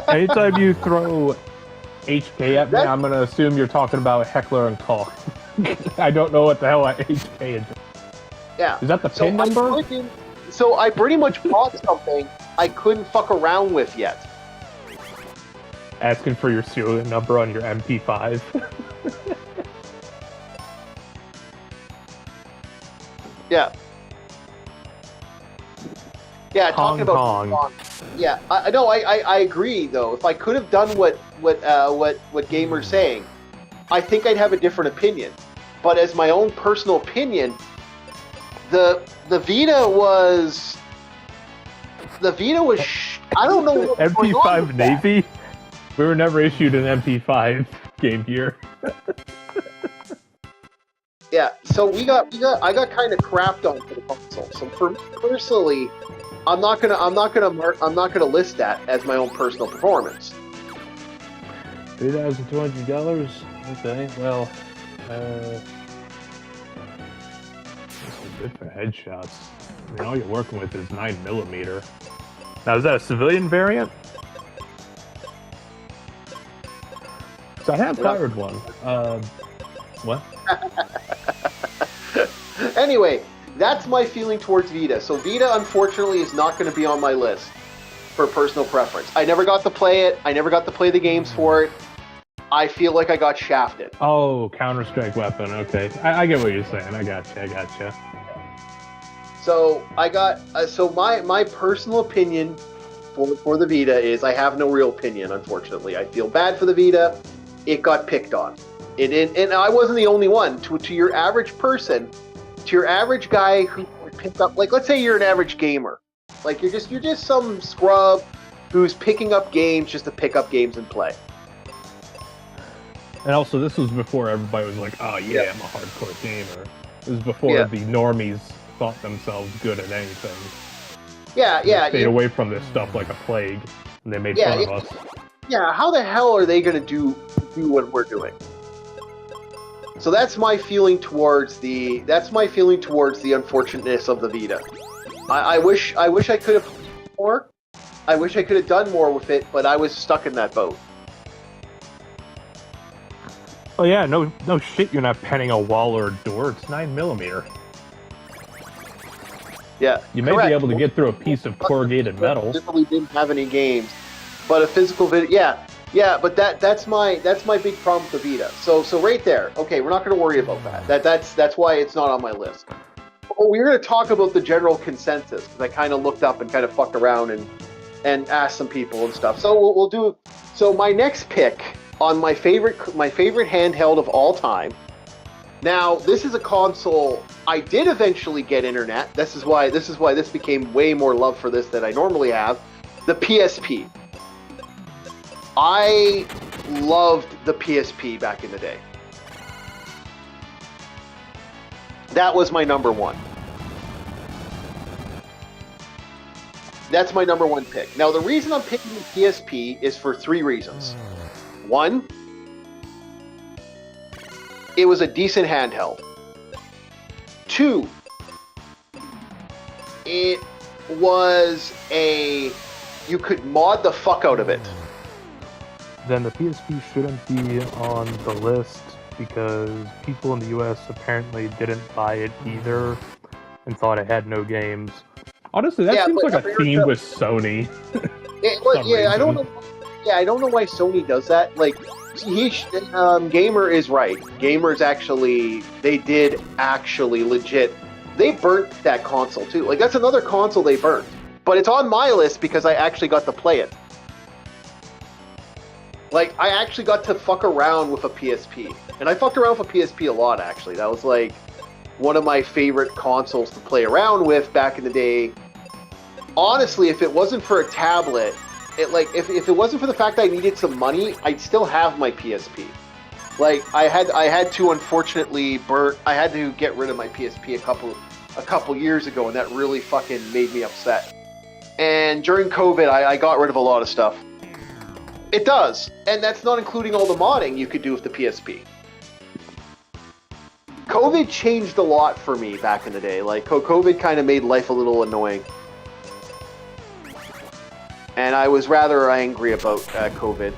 Anytime you throw HK at me, I'm going to assume you're talking about Heckler and Koch. I don't know what the hell HK is. Yeah. Is that the PIN number? So I pretty much bought something I couldn't fuck around with yet. Asking for your serial number on your MP5. Yeah. Yeah, Hong talking about Kong. Yeah, I agree though. If I could have done what Gamer's saying, I think I'd have a different opinion. But as my own personal opinion, the Vita was I don't know what was going on MP5 with Navy? We were never issued an MP5 Game Gear. Yeah, so I got kind of crapped on for the console. So for me personally, I'm not gonna list that as my own personal performance. $3,200. Okay, well, this is good for headshots. I mean, all you're working with is 9mm. Now, is that a civilian variant? So I have fired one. What? Anyway, that's my feeling towards Vita. So Vita, unfortunately, is not going to be on my list for personal preference. I never got to play it. I never got to play the games for it. I feel like I got shafted. Oh, Counter-Strike weapon. Okay, I get what you're saying. I gotcha. So I got so my personal opinion for the Vita is I have no real opinion. Unfortunately, I feel bad for the Vita. It got picked on. And I wasn't the only one. To your average person, to your average guy who would pick up, like, let's say you're an average gamer, like you're just some scrub who's picking up games just to pick up games and play. And also, this was before everybody was like, "Oh yeah, I'm a hardcore gamer." It was before the normies thought themselves good at anything. They stayed away from this stuff like a plague, and they made fun of us. Yeah, how the hell are they going to do what we're doing? So that's my feeling towards the unfortunateness of the Vita. I wish I could have more. I wish I could have done more with it, but I was stuck in that boat. Oh yeah, no shit, you're not penning a wall or a door. It's 9mm. Yeah, you may be able to get through a piece of corrugated metal. Literally didn't have any games, but a physical video. Yeah, but that's my big problem with the Vita. So right there. Okay, we're not going to worry about that. That's why it's not on my list. Oh, we're going to talk about the general consensus because I kind of looked up and kind of fucked around and asked some people and stuff. So we'll do. So my next pick on my favorite handheld of all time. Now, this is a console I did eventually get internet. This is why this became way more love for this than I normally have. The PSP. I loved the PSP back in the day. That was my number one. That's my number one pick. Now, the reason I'm picking the PSP is for three reasons. One, it was a decent handheld. Two, it was you could mod the fuck out of it. Then the PSP shouldn't be on the list because people in the US apparently didn't buy it either and thought it had no games. Honestly, that seems like a theme with Sony. I don't know. Yeah, I don't know why Sony does that. Like, Gamer is right. Gamers they did actually legit. They burnt that console too. Like, that's another console they burnt. But it's on my list because I actually got to play it. Like, I actually got to fuck around with a PSP. And I fucked around with a PSP a lot, actually. That was, like, one of my favorite consoles to play around with back in the day. Honestly, if it wasn't for a tablet, if it wasn't for the fact that I needed some money, I'd still have my PSP. Like, I had to unfortunately I had to get rid of my PSP a couple years ago, and that really fucking made me upset. And during COVID, I got rid of a lot of stuff. It does, and that's not including all the modding you could do with the PSP. COVID changed a lot for me back in the day. Like, COVID kind of made life a little annoying. And I was rather angry about COVID.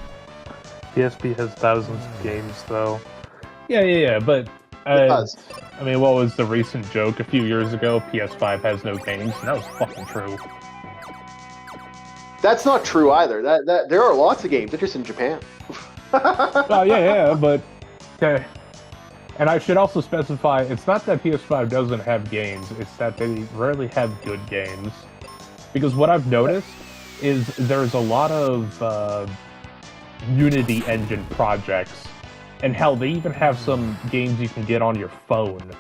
PSP has thousands of games, though. Yeah, but... I mean, what was the recent joke a few years ago? PS5 has no games, and that was fucking true. That's not true either. That there are lots of games. They're just in Japan. Oh, yeah, but... Okay. And I should also specify, it's not that PS5 doesn't have games, it's that they rarely have good games. Because what I've noticed is there's a lot of Unity engine projects, and hell, they even have some games you can get on your phone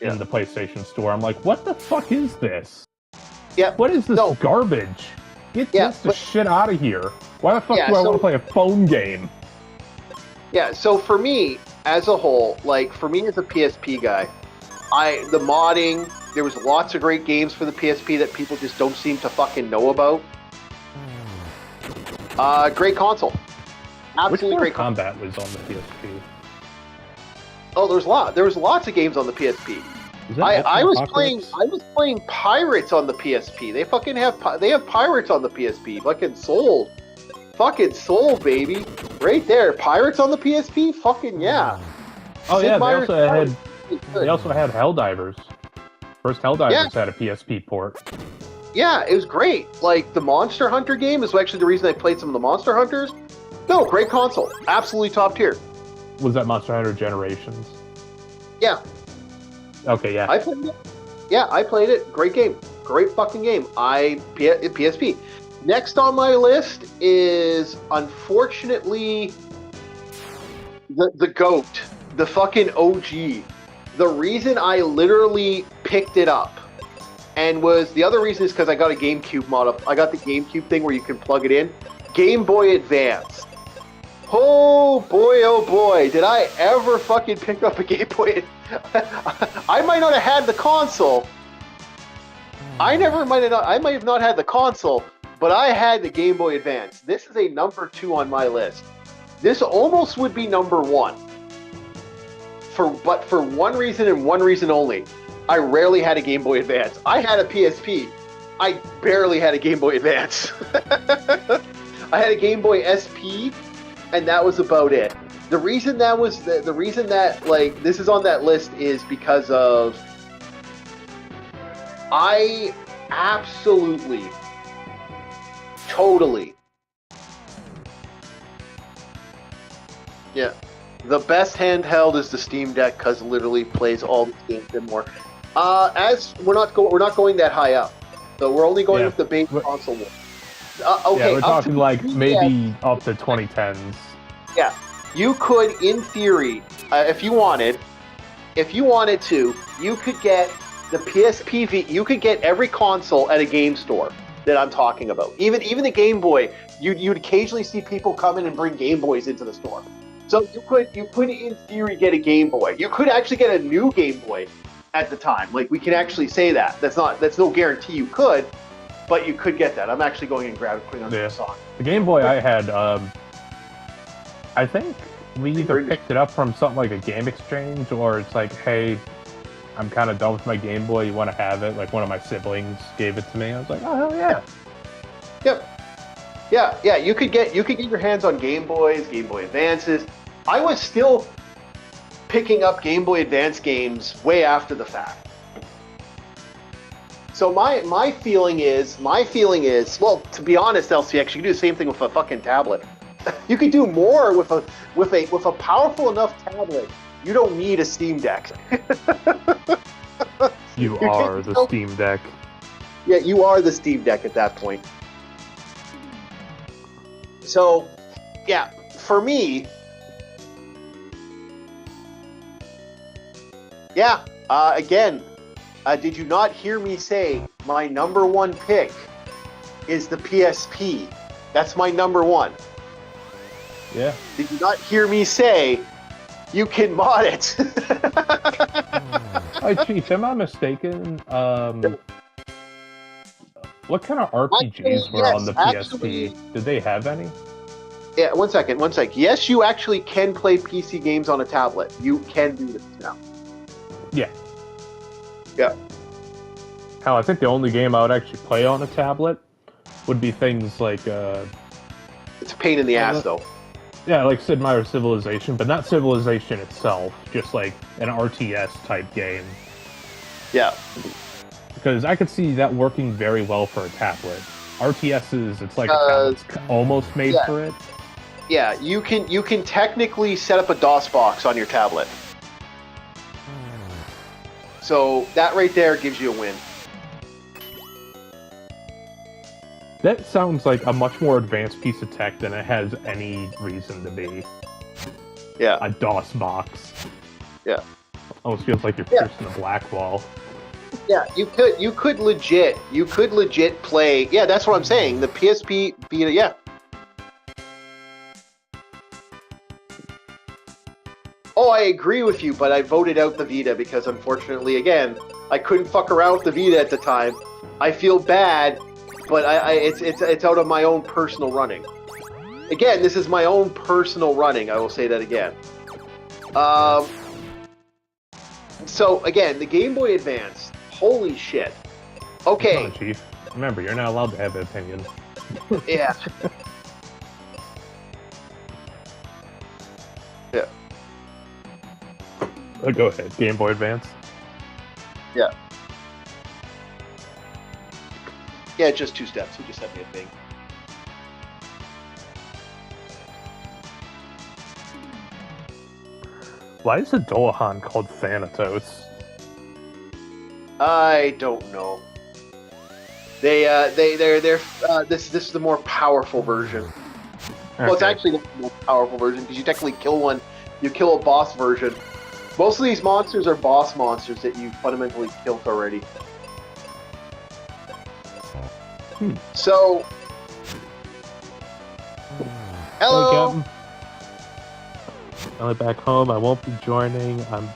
in the PlayStation Store. I'm like, what the fuck is this? Yeah. What is this garbage? Get the shit out of here. Why the fuck do I want to play a phone game? Yeah, so for me, as a whole, like, for me as a PSP guy, the modding, there was lots of great games for the PSP that people just don't seem to fucking know about. Great console. Absolutely great Combat was on the PSP. Oh, there was lots of games on the PSP. I was playing Pirates on the PSP. They fucking have Pirates on the PSP. Fucking sold, baby. Right there. Pirates on the PSP? Fucking yeah. Oh, yeah, they also had Helldivers. First Helldivers had a PSP port. Yeah, it was great. Like, the Monster Hunter game is actually the reason I played some of the Monster Hunters. No, great console. Absolutely top tier. Was that Monster Hunter Generations? Yeah. Okay, yeah. I played it. Yeah, I played it. Great game. Great fucking game. PSP. Next on my list is, unfortunately, the GOAT. The fucking OG. The reason I literally picked it up, and the other reason is because I got a GameCube model. I got the GameCube thing where you can plug it in. Game Boy Advance. Oh boy, did I ever fucking pick up a Game Boy. I might not have had the console. I might have not had the console, but I had the Game Boy Advance. This is a number 2 on my list. This almost would be number 1. But for one reason and one reason only. I rarely had a Game Boy Advance. I had a PSP. I barely had a Game Boy Advance. I had a Game Boy SP, and that was about it. The reason that like this is on that list is because of I absolutely, totally, yeah. The best handheld is the Steam Deck because it literally plays all the games and more. As we're not going that high up, so we're only going with the base console one. Okay, yeah, we're talking like maybe up to 2010s. Yeah, you could, in theory, if you wanted to, you could get the PSP. You could get every console at a game store that I'm talking about. Even the Game Boy, you'd occasionally see people come in and bring Game Boys into the store. So you could in theory get a Game Boy. You could actually get a new Game Boy at the time. Like, we can actually say that. That's no guarantee you could, but you could get that. I'm actually going and putting on the song. The Game Boy I had, I think we either picked it up from something like a game exchange, or it's like, hey, I'm kind of done with my Game Boy. You want to have it? Like, one of my siblings gave it to me. I was like, oh hell yeah. Yep. Yeah. You could get your hands on Game Boys, Game Boy Advances. I was still picking up Game Boy Advance games way after the fact. So my feeling is, well, to be honest, LCX, you can do the same thing with a fucking tablet. You could do more with a powerful enough tablet. You don't need a Steam Deck. You are the Steam Deck. Yeah, you are the Steam Deck at that point. So, yeah, for me, yeah, again, did you not hear me say my number one pick is the PSP? That's my number one. Yeah. Did you not hear me say you can mod it? Oh, Chief, am I mistaken? What kind of RPGs were on the PSP? Did they have any? Yeah, one second. Yes, you actually can play PC games on a tablet. You can do this now. Yeah. Yeah. Hell, I think the only game I would actually play on a tablet would be things like It's a pain in the ass, though. Yeah, like Sid Meier's Civilization, but not Civilization itself, just like an RTS type game. Yeah. Because I could see that working very well for a tablet. RTSs, it's like a tablet's almost made for it. Yeah, you can technically set up a DOS box on your tablet. So that right there gives you a win. That sounds like a much more advanced piece of tech than it has any reason to be. Yeah. A DOS box. Yeah. Almost feels like you're piercing a black wall. Yeah, you could legit play. Yeah, that's what I'm saying. The PSP Vita, yeah. Oh, I agree with you, but I voted out the Vita because unfortunately, again, I couldn't fuck around with the Vita at the time. I feel bad, but it's out of my own personal running. Again, this is my own personal running. I will say that again. So again, the Game Boy Advance. Holy shit. Okay. Come on, Chief. Remember, you're not allowed to have an opinion. Yeah. Yeah. Go ahead. Game Boy Advance. Yeah. Yeah, just 2 steps. He just sent me a thing. Why is the Doahan called Thanatos? I don't know. They're this is the more powerful version. Okay. Well, it's actually the more powerful version because you technically kill one. You kill a boss version. Most of these monsters are boss monsters that you fundamentally killed already. So, hello. Only back home. I won't be joining. I'm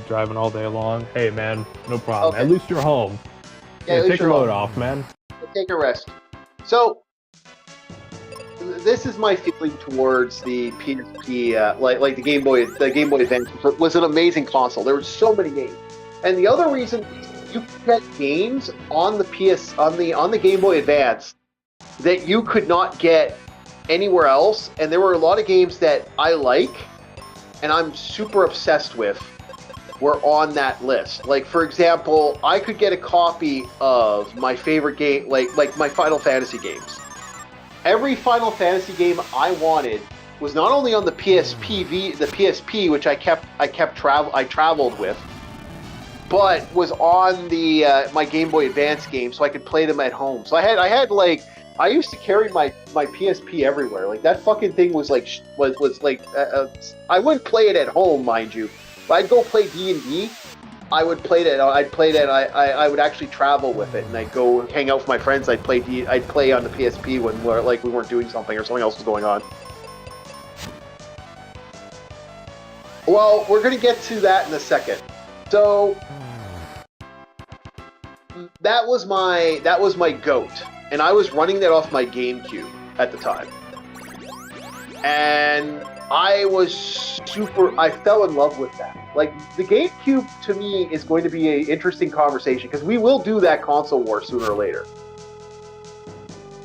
driving all day long. Hey, man, no problem. Okay. At least you're home. Yeah, take a load off, man. Take a rest. So, this is my feeling towards the PSP, like the Game Boy Advance was an amazing console. There were so many games, and the other reason you could get games on the Game Boy Advance that you could not get anywhere else, and there were a lot of games that I like and I'm super obsessed with were on that list. Like, for example, I could get a copy of my favorite game, like my Final Fantasy games. Every Final Fantasy game I wanted was not only on the PSP, which I traveled with, but was on the my Game Boy Advance game, so I could play them at home. So I used to carry my PSP everywhere. Like, that fucking thing was I wouldn't play it at home, mind you. If I'd go play D&D, I would I would actually travel with it, and I'd go hang out with my friends. I'd play on the PSP when we weren't doing something or something else was going on. Well, we're gonna get to that in a second. So that was my GOAT, and I was running that off my GameCube at the time, and I fell in love with that. Like, the GameCube to me is going to be an interesting conversation because we will do that console war sooner or later.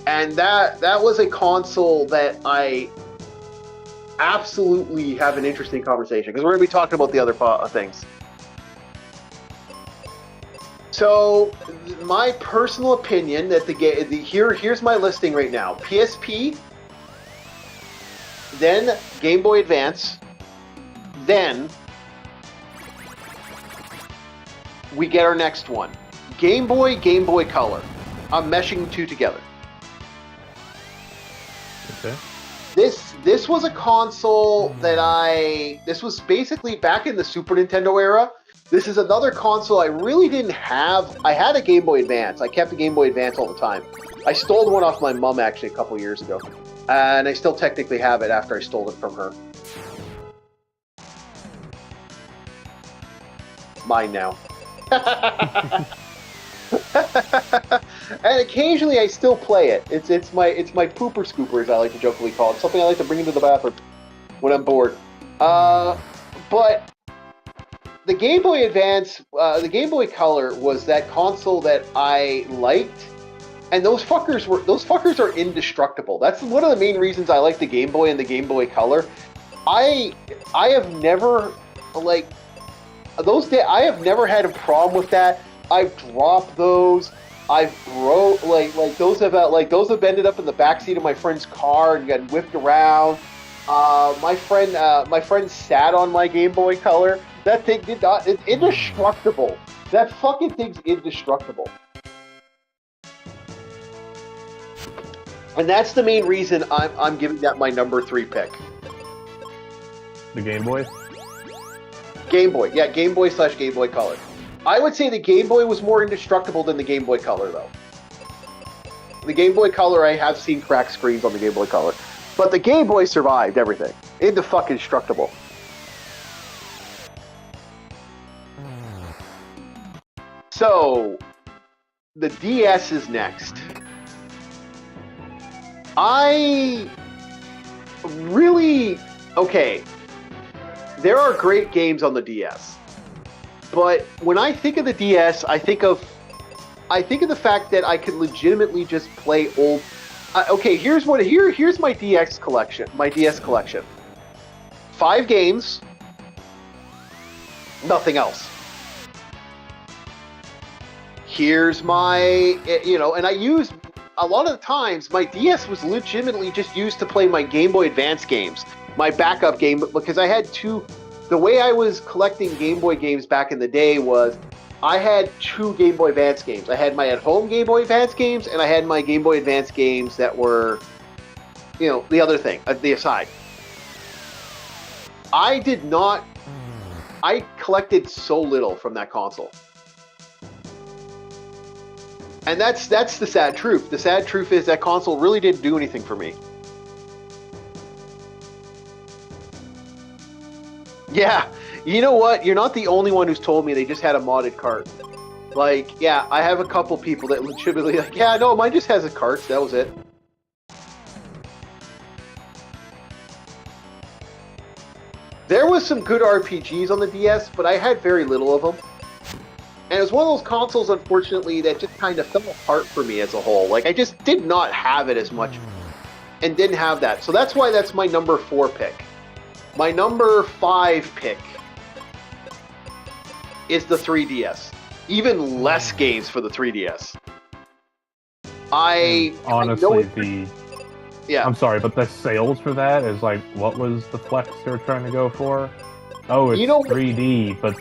And that was a console that I absolutely have an interesting conversation because we're going to be talking about the other things. So, my personal opinion that here's my listing right now: PSP, then Game Boy Advance, then we get our next one: Game Boy Color. I'm meshing the two together. Okay. this was a console that this was basically back in the Super Nintendo era. This is another console I really didn't have. I had a Game Boy Advance. I kept a Game Boy Advance all the time. I stole one off my mom actually a couple years ago. And I still technically have it after I stole it from her. Mine now. And occasionally I still play it. It's my pooper scooper, as I like to jokingly call it. Something I like to bring into the bathroom when I'm bored. But the Game Boy Advance, the Game Boy Color was that console that I liked, and those fuckers are indestructible. That's one of the main reasons I like the Game Boy and the Game Boy Color. I have never I have never had a problem with that. I've dropped those. I've broke those have ended up in the backseat of my friend's car and got whipped around. My friend sat on my Game Boy Color. That thing it's indestructible. That fucking thing's indestructible. And that's the main reason I'm giving that my number 3 pick. The Game Boy? Game Boy. Yeah, Game Boy / Game Boy Color. I would say the Game Boy was more indestructible than the Game Boy Color, though. The Game Boy Color, I have seen cracked screens on the Game Boy Color. But the Game Boy survived everything. Indestructible. So, the DS is next. Okay. There are great games on the DS. But when I think of the DS, I think of the fact that I could legitimately just play old. Okay, here's my DS collection. 5 games, nothing else. Here's my, and I use a lot of the times my DS was legitimately just used to play my Game Boy Advance games, my backup game, because I had two. The way I was collecting Game Boy games back in the day was I had 2 Game Boy Advance games. I had my at-home Game Boy Advance games, and I had my Game Boy Advance games that were, the other thing, the aside. I collected so little from that console. And that's the sad truth. The sad truth is that console really didn't do anything for me. Yeah, you know what? You're not the only one who's told me they just had a modded cart. Yeah, I have a couple people that legitimately yeah, no, mine just has a cart. That was it. There was some good RPGs on the DS, but I had very little of them. And it was one of those consoles, unfortunately, that just kind of fell apart for me as a whole. I just did not have it as much and didn't have that. So that's why that's my number 4 pick. My number 5 pick is the 3DS. Even less games for the 3DS. Honestly, I'm sorry, but the sales for that is what was the flex they were trying to go for? Oh, it's 3D, but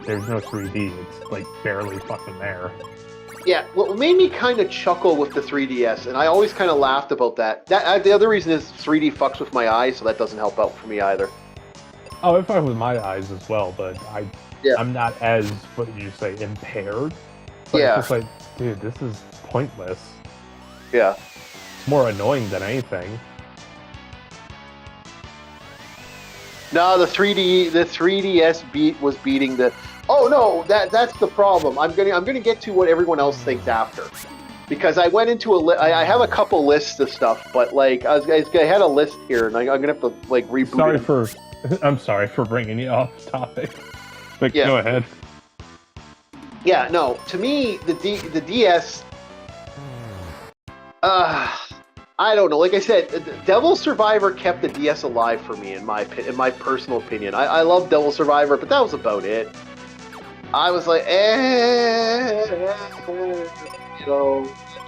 there's no 3D. It's barely fucking there. Yeah, what made me kind of chuckle with the 3DS, and I always kind of laughed about that. The other reason is 3D fucks with my eyes, so that doesn't help out for me either. Oh, it fucks with my eyes as well, but I'm not as, what did you say, impaired? But it's just dude, this is pointless. Yeah. It's more annoying than anything. No, the 3DS was beating the. Oh no, that's the problem. I'm gonna get to what everyone else thinks after, because I went into I have a couple lists of stuff, but I had a list here, and I'm gonna have to reboot. I'm sorry for bringing you off topic. But go ahead. Yeah, no. To me, the DS. I don't know. Like I said, Devil Survivor kept the DS alive for me, in my personal opinion. I love Devil Survivor, but that was about it. I was like,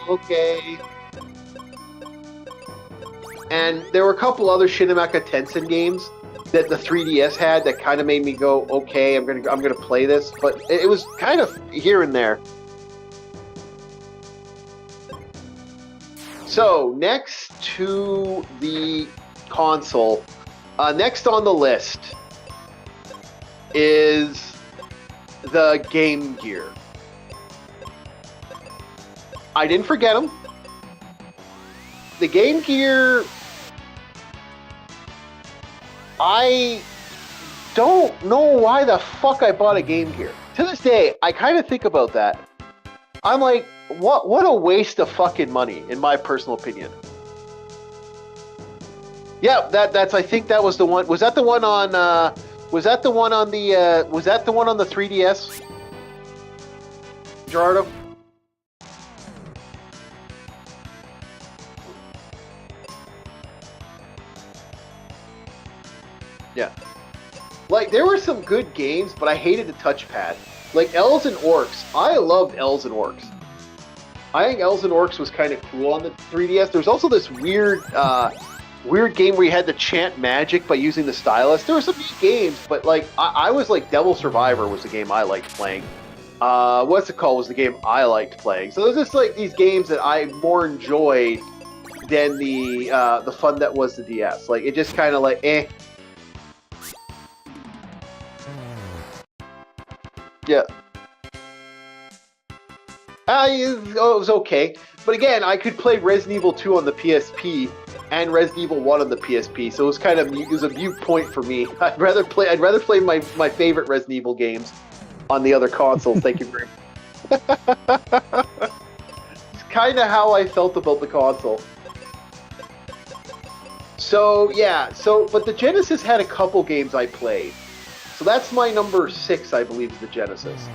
okay. And there were a couple other Shinamaka Tensei games that the 3DS had that kind of made me go, okay, I'm gonna play this, but it was kind of here and there. So, next to the console. Next on the list is the Game Gear. I didn't forget them. The Game Gear, I don't know why the fuck I bought a Game Gear. To this day, I kind of think about that. I'm like, what a waste of fucking money, in my personal opinion. Yeah, that's. I think that was the one. Was that the one on? Was that the one on the? Was that the one on the 3DS? Gerardo? Yeah. Like, there were some good games, but I hated the touchpad. Like, Elves and Orcs. I loved Elves and Orcs. I think Elves and Orcs was kind of cool on the 3DS. There was also this weird game where you had to chant magic by using the stylus. There were some neat games, but, like, I was like, Devil Survivor was the game I liked playing. What's it called was the game I liked playing. So there's just, like, these games that I more enjoyed than the fun that was the DS. Like, it just kind of like, eh. Yeah. It was okay. But again, I could play Resident Evil 2 on the PSP and Resident Evil 1 on the PSP, so it was a viewpoint for me. I'd rather play my favorite Resident Evil games on the other consoles. Thank you very much. It's kind of how I felt about the console. So yeah, but the Genesis had a couple games I played. So that's my number 6, I believe, is the Genesis.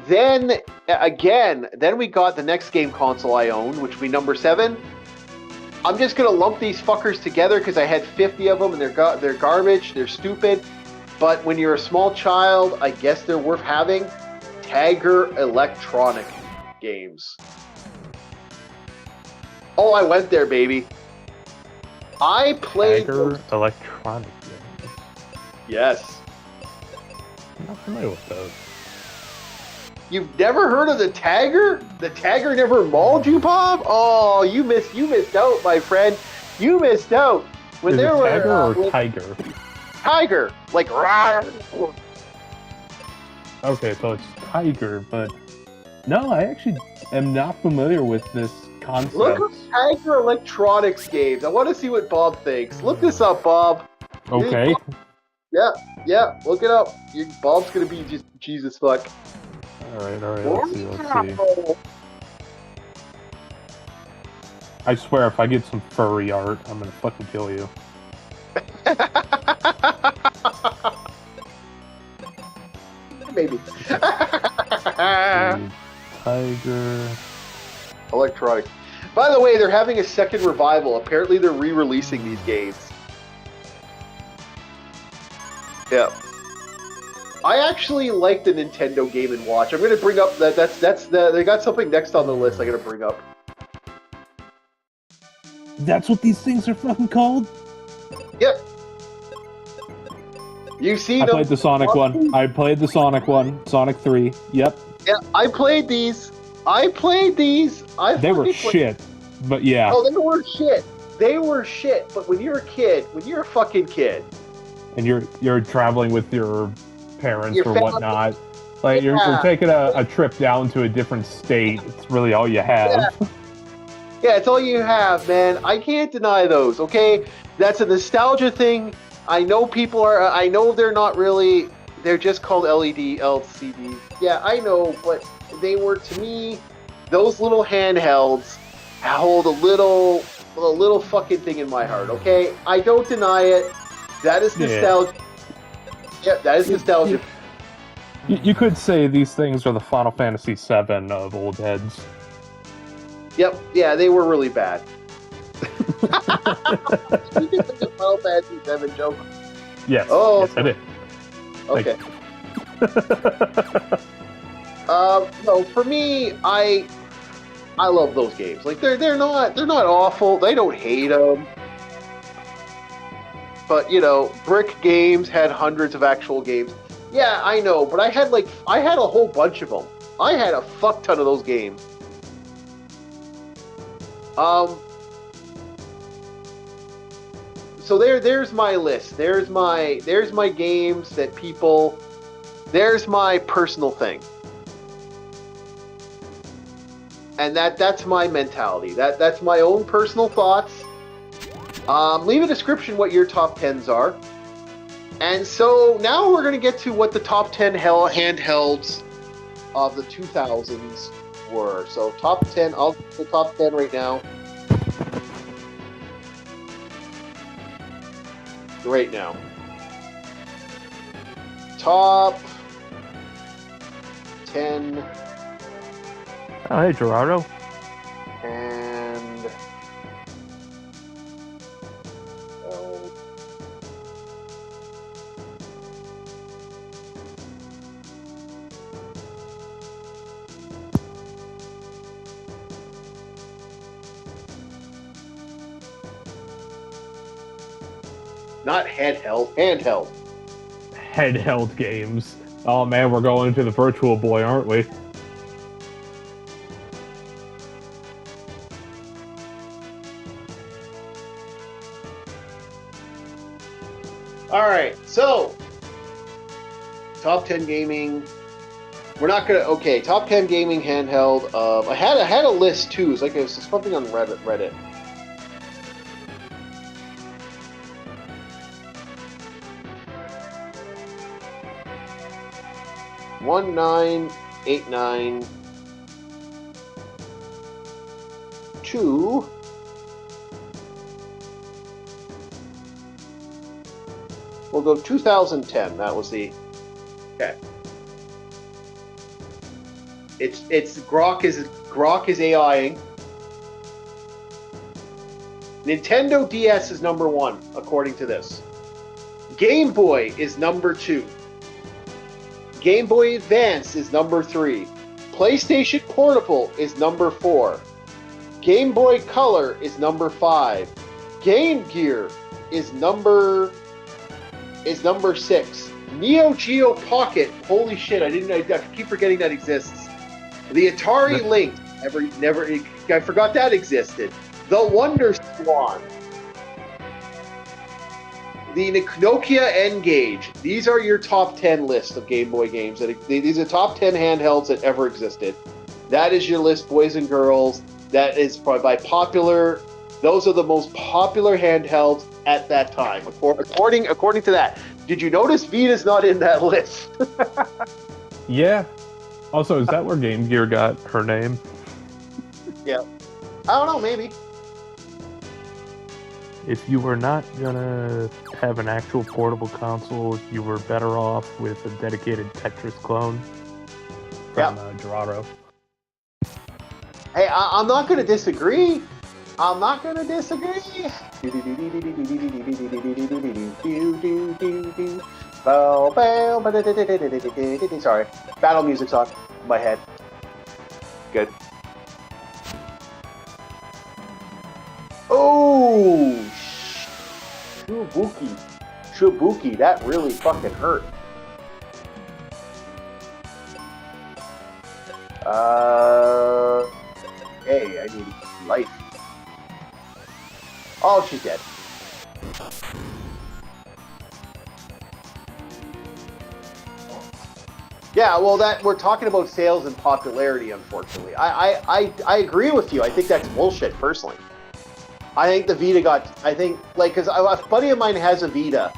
Then, again, we got the next game console I owned, which would be number 7. I'm just going to lump these fuckers together because I had 50 of them, and they're garbage, they're stupid. But when you're a small child, I guess they're worth having. Tiger Electronic Games. Oh, I went there, baby. I played... Tiger Electronic Games. Yes. I'm not familiar with those. You've never heard of the Tagger? The Tagger never mauled you, Bob? Oh, you missed out, my friend. You missed out. When there were Tagger or Tiger? Tiger, like rawr. Okay, so it's Tiger, but no, I actually am not familiar with this concept. Look up Tiger Electronics games. I want to see what Bob thinks. Look this up, Bob. Okay. Yeah, look it up. Bob's gonna be just Jesus fuck. Alright, let's see. I swear, if I get some furry art, I'm gonna fucking kill you. Maybe. Tiger Electronics. By the way, they're having a second revival. Apparently, they're re-releasing these games. Yeah. I actually like the Nintendo Game & Watch. I'm going to bring up they got something next on the list I'm going to bring up. That's what these things are fucking called? Yep. You see I played the Sonic one. I played the Sonic one. Sonic 3. Yep. Yeah, I played these. They were shit. But yeah. Oh, they were shit. They were shit. But when you're a fucking kid. And you're traveling with your parents your or family. whatnot. Like you're taking a trip down to a different state. It's really all you have. Yeah, it's all you have, man. I can't deny those, okay? That's a nostalgia thing. I know people are... I know they're not really... They're just called LCDs. Yeah, I know, but they were, to me, those little handhelds hold a little fucking thing in my heart, okay? I don't deny it. That is nostalgia. Yeah, that is nostalgia. You could say these things are the Final Fantasy VII of old heads. Yep, yeah, they were really bad. Speaking of the Final Fantasy VII joke. Yes, oh, yes, I did. Okay. No, for me, I love those games. Like they're not awful. They don't hate them. But you know, Brick Games had hundreds of actual games. Yeah, I know, but I had a whole bunch of them. I had a fuck ton of those games. so there's my list. There's my games that people. There's my personal thing, and that's my mentality. That's my own personal thoughts. Leave a description what your top 10s are. And so now we're going to get to what the top 10 handhelds of the 2000s were. So top 10, I'll do the top 10 right now. Right now. Top 10. Oh, hey, Gerardo. And oh, not handheld. Handheld games. Oh man, we're going to the Virtual Boy, aren't we? All right, so top 10 gaming. We're not gonna. Okay, top 10 gaming handheld. I had a list too. It's like it was something on Reddit. One 989 2. We'll go 2010. That was the okay. It's Grok is AIing. Nintendo DS is number 1 according to this. Game Boy is number 2. Game Boy Advance is number 3. PlayStation Portable is number 4. Game Boy Color is number 5. Game Gear is number 6. Neo Geo Pocket, holy shit, I keep forgetting that exists. The Atari Lynx, I forgot that existed. The Wonder Swan. The Nokia N-Gage. These are your top 10 list of Game Boy games. These are top 10 handhelds that ever existed. That is your list, boys and girls. That is by popular. Those are the most popular handhelds at that time, according to that. Did you notice Vita's not in that list? Yeah. Also, is that where Game Gear got her name? Yeah. I don't know, maybe. If you were not gonna have an actual portable console, you were better off with a dedicated Tetris clone from Gerardo. Hey, I'm not going to disagrry. Sorry, battle music's on my head. Good. Oh, Shibuki, that really fucking hurt. Hey, I need life. Oh, she's dead. Yeah, well, that we're talking about sales and popularity. Unfortunately, I agree with you. I think that's bullshit. Personally, I think the Vita because a buddy of mine has a Vita,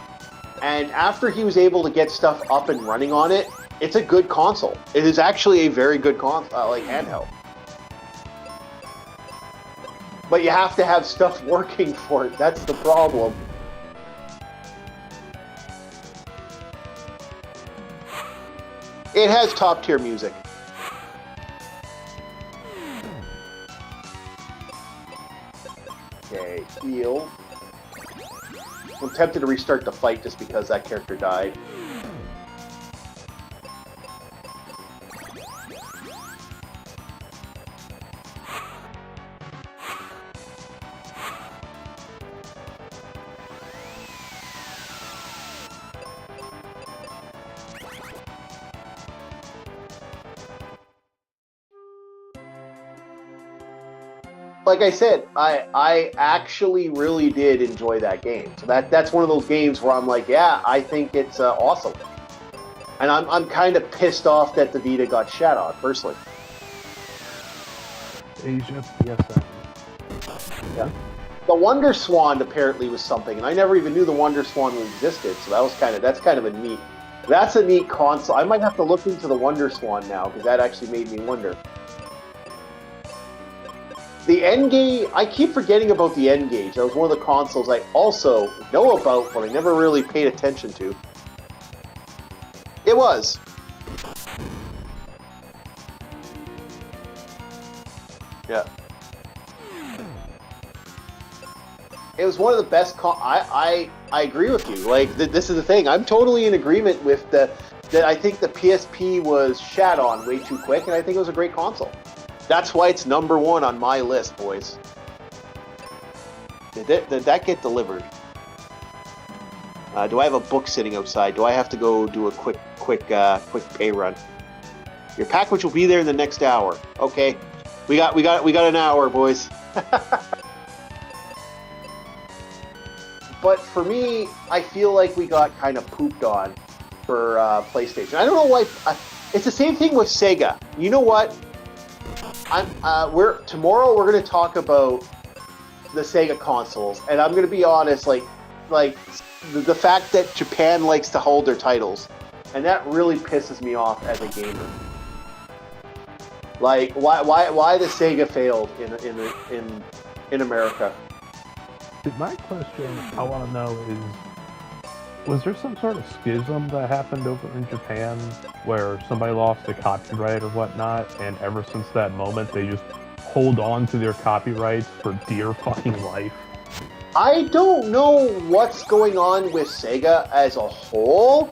and after he was able to get stuff up and running on it, it's a good console. It is actually a very good handheld. But you have to have stuff working for it. That's the problem. It has top tier music. Okay, heal. I'm tempted to restart the fight just because that character died. like I said, I actually really did enjoy that game. So that's one of those games where I'm like, yeah, I think it's awesome. And I'm kind of pissed off that the Vita got shat on, personally. Asia PSN. Yeah. The Wonder Swan apparently was something, and I never even knew the Wonder Swan existed. So that's kind of a neat console. I might have to look into the Wonder Swan now because that actually made me wonder. The N-Gage, I keep forgetting about the N-Gage. That was one of the consoles I also know about, but I never really paid attention to. It was. Yeah. It was one of the best. I agree with you. Like this is the thing. I'm totally in agreement with that. I think the PSP was shat on way too quick, and I think it was a great console. That's why it's number one on my list, boys. Did that get delivered? Do I have a book sitting outside? Do I have to go do a quick pay run? Your package will be there in the next hour. Okay, we got an hour, boys. But for me, I feel like we got kind of pooped on for PlayStation. I don't know why. It's the same thing with Sega. You know what? Tomorrow we're going to talk about the Sega consoles, and I'm going to be honest, like the fact that Japan likes to hold their titles, and that really pisses me off as a gamer. Like, why the Sega failed in America? My question I want to know is, was there some sort of schism that happened over in Japan where somebody lost a copyright or whatnot, and ever since that moment they just hold on to their copyrights for dear fucking life? I don't know what's going on with Sega as a whole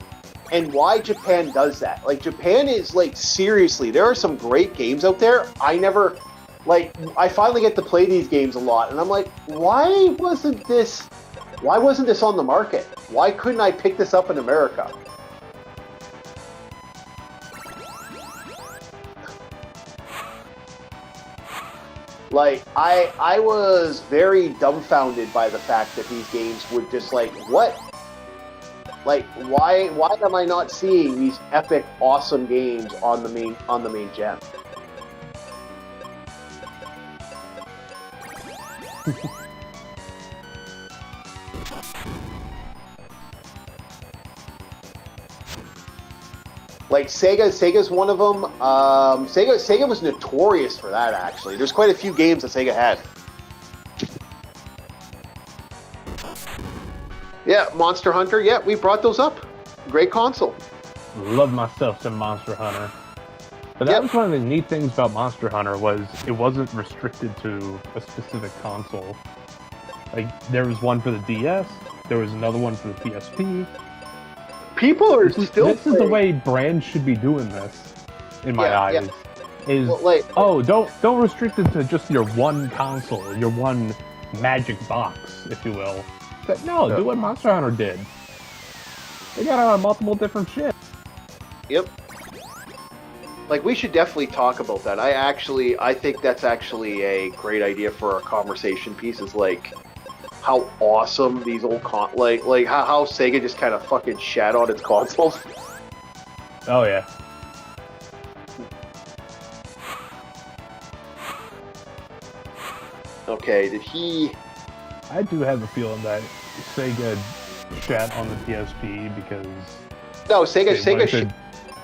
and why Japan does that. Like, Japan is, like, seriously, there are some great games out there. I finally get to play these games a lot, and I'm like, why wasn't this on the market? Why couldn't I pick this up in America? Like, I was very dumbfounded by the fact that these games would just like, what? Like, why am I not seeing these epic, awesome games on the main gen? Like, Sega's one of them. Sega was notorious for that, actually. There's quite a few games that Sega had. Yeah, Monster Hunter. Yeah, we brought those up. Great console. Love myself some Monster Hunter. But that was one of the neat things about Monster Hunter was it wasn't restricted to a specific console. Like, there was one for the DS, there was another one for the PSP. People are This still is the way brands should be doing this, in my eyes. Is well, don't restrict it to just your one console, your one magic box, if you will. But no, do what Monster Hunter did. They got on multiple different shit. Yep. Like, we should definitely talk about that. I think that's actually a great idea for our conversation piece, is like how awesome these old like how Sega just kind of fucking shat on its consoles. Oh yeah. Okay, did he? I do have a feeling that Sega shat on the PSP because No, Sega shat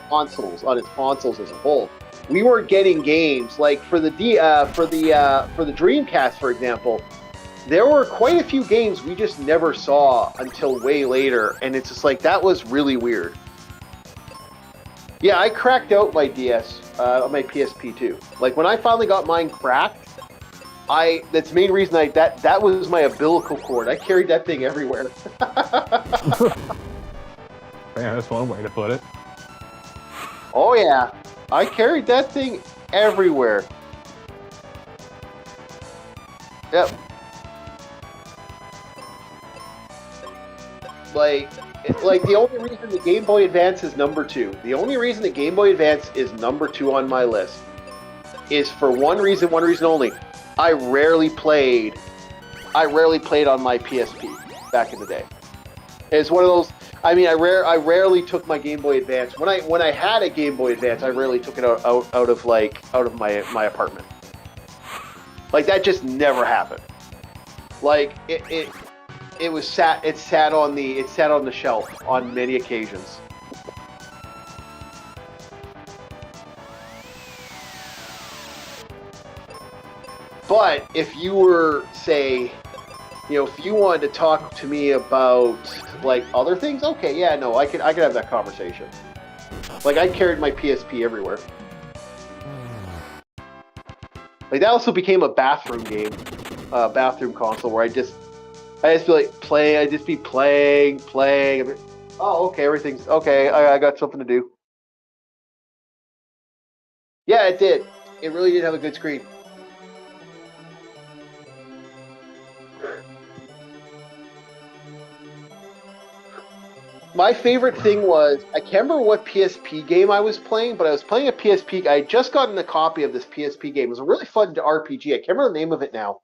consoles on its consoles as a whole. We weren't getting games like for the Dreamcast, for example. There were quite a few games we just never saw until way later, and it's just like, that was really weird. Yeah, I cracked out my DS, my PSP too. Like, when I finally got mine cracked, that's the main reason that was my umbilical cord. I carried that thing everywhere. Man, that's one way to put it. Oh yeah, I carried that thing everywhere. Yep. Like the only reason the Game Boy Advance is number 2, the only reason the Game Boy Advance is number 2 on my list is for one reason only. I rarely played on my PSP back in the day. It's one of those. I mean, I rarely took my Game Boy Advance. When I had a Game Boy Advance, I rarely took it out of my apartment. Like that just never happened. Like it sat on the shelf on many occasions. But if you were, say, if you wanted to talk to me about like other things, okay, yeah, no, I could have that conversation. Like I carried my PSP everywhere. Like that also became a bathroom game, bathroom console where I just be like playing. I just be playing. Oh, okay, everything's okay. I got something to do. Yeah, it did. It really did have a good screen. My favorite thing was, I can't remember what PSP game I was playing, but I was playing a PSP. I had just gotten a copy of this PSP game. It was a really fun RPG. I can't remember the name of it now.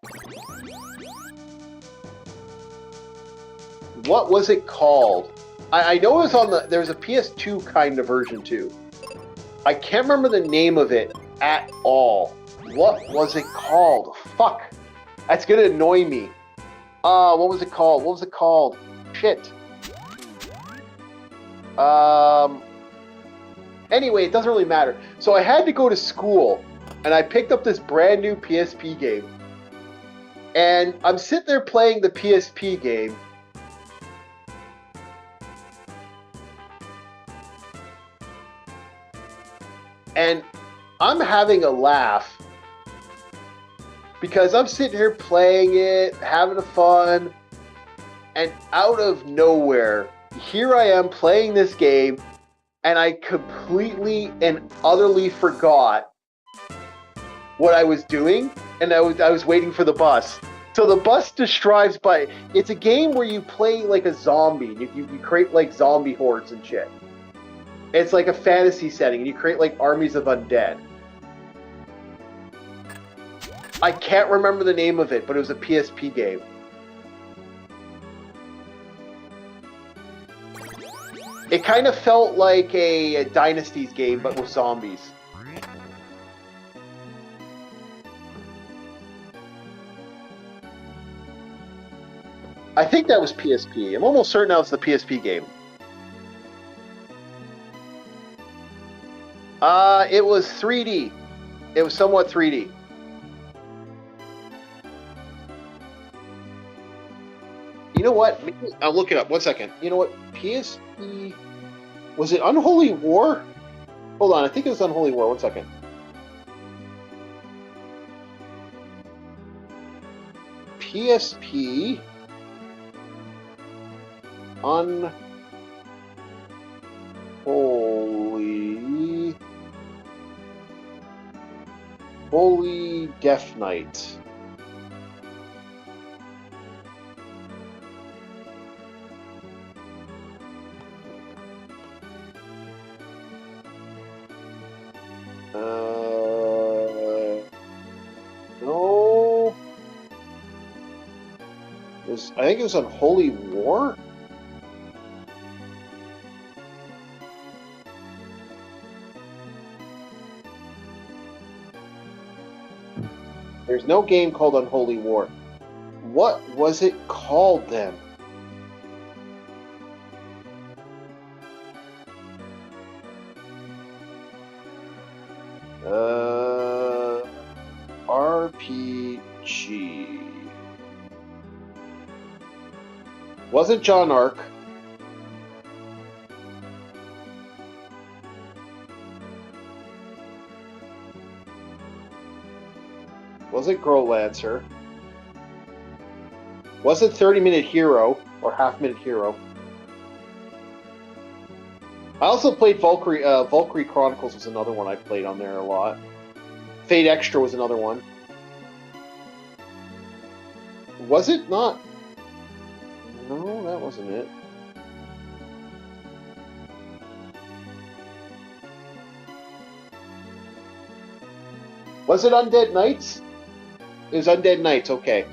What was it called? I know it was there's a PS2 kind of version too. I can't remember the name of it at all. What was it called? Fuck. That's gonna annoy me. What was it called? Shit. Anyway, it doesn't really matter. So I had to go to school, and I picked up this brand new PSP game. And I'm sitting there playing the PSP game. And I'm having a laugh because I'm sitting here playing it, having fun, and out of nowhere, here I am playing this game, and I completely and utterly forgot what I was doing, and I was waiting for the bus. So the bus just drives by. It's a game where you play like a zombie. You create like zombie hordes and shit. It's like a fantasy setting, and you create like armies of undead. I can't remember the name of it, but it was a PSP game. It kind of felt like a Dynasties game, but with zombies. I think that was PSP. I'm almost certain that was the PSP game. It was 3D. It was somewhat 3D. You know what? Maybe I'll look it up. 1 second. You know what? PSP... Was it Unholy War? Hold on, I think it was Unholy War. 1 second. PSP... Holy Death Knight. No. I think it was on Holy War? There's no game called Unholy War. What was it called then? RPG. Wasn't John Arc. Was it Girl Lancer? Was it 30-Minute Hero or Half-Minute Hero? I also played Valkyrie. Valkyrie Chronicles was another one I played on there a lot. Fate Extra was another one. Was it not? No, that wasn't it. Was it Undead Knights? It was Undead Knights, okay.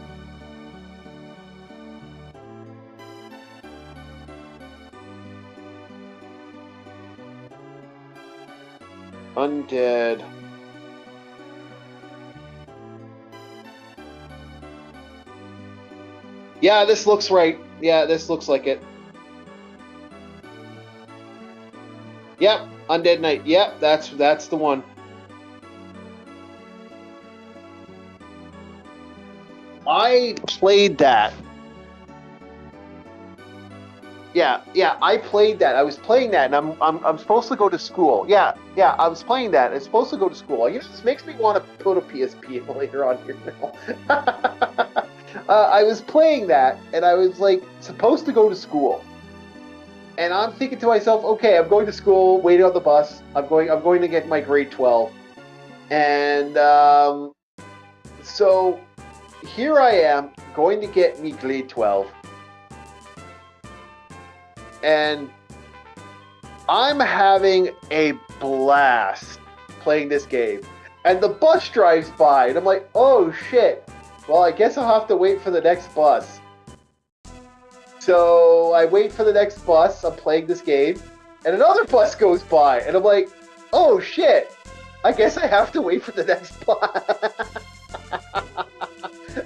Undead. Yeah, this looks right. Yeah, this looks like it. Yep, Undead Knight. Yep, that's the one. I played that. Yeah, I played that. I was playing that, and I'm supposed to go to school. Yeah, I was playing that. It's supposed to go to school. You know, this makes me want to put a PSP later on here now. I was playing that, and I was like supposed to go to school, and I'm thinking to myself, okay, I'm going to school, waiting on the bus. I'm going to get my grade 12, and so here I am going to get me grade 12. And I'm having a blast playing this game. And the bus drives by, and I'm like, oh shit. Well, I guess I'll have to wait for the next bus. So I wait for the next bus, I'm playing this game, and another bus goes by, and I'm like, oh shit. I guess I have to wait for the next bus.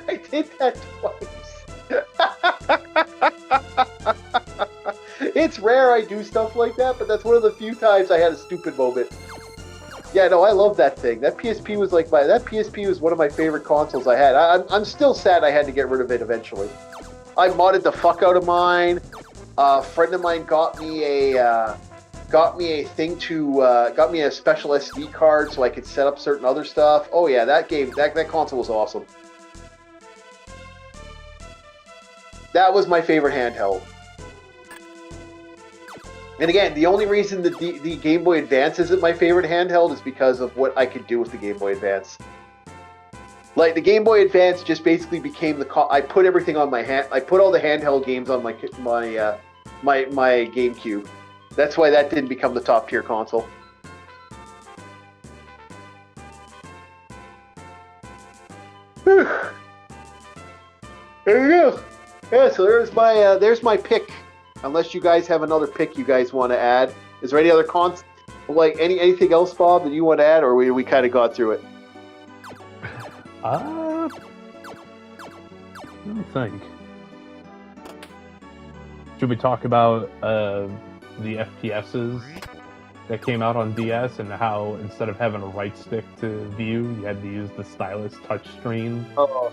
I did that twice. It's rare I do stuff like that, but that's one of the few times I had a stupid moment. Yeah, no, I love that thing. That PSP was that PSP was one of my favorite consoles I had. I'm still sad I had to get rid of it eventually. I modded the fuck out of mine. A friend of mine got me a special SD card so I could set up certain other stuff. Oh yeah, that console was awesome. That was my favorite handheld. And again, the only reason the Game Boy Advance isn't my favorite handheld is because of what I could do with the Game Boy Advance. Like, the Game Boy Advance just basically became I put everything on my hand. I put all the handheld games on my GameCube. That's why that didn't become the top tier console. Whew. There you go. Yeah, so there's my pick. Unless you guys have another pick you guys want to add. Is there any other anything else, Bob, that you want to add, or we kind of got through it? Let me think. Should we talk about the FPSs that came out on DS and how instead of having a right stick to view, you had to use the stylus touchscreen? Oh.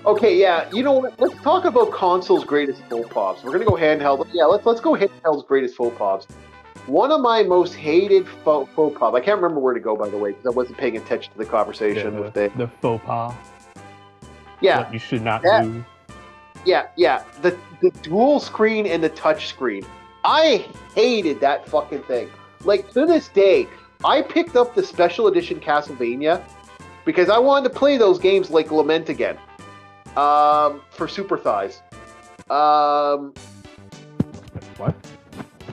Okay, yeah. You know what? Let's talk about console's greatest faux pops. We're gonna go handheld. Yeah, let's go handheld's greatest faux pops. One of my most hated faux pops. I can't remember where to go, by the way, because I wasn't paying attention to the conversation with the faux pas. Yeah, what you should not do. Yeah. The dual screen and the touch screen. I hated that fucking thing. Like, to this day, I picked up the special edition Castlevania because I wanted to play those games like Lament again. For Super Thighs. What?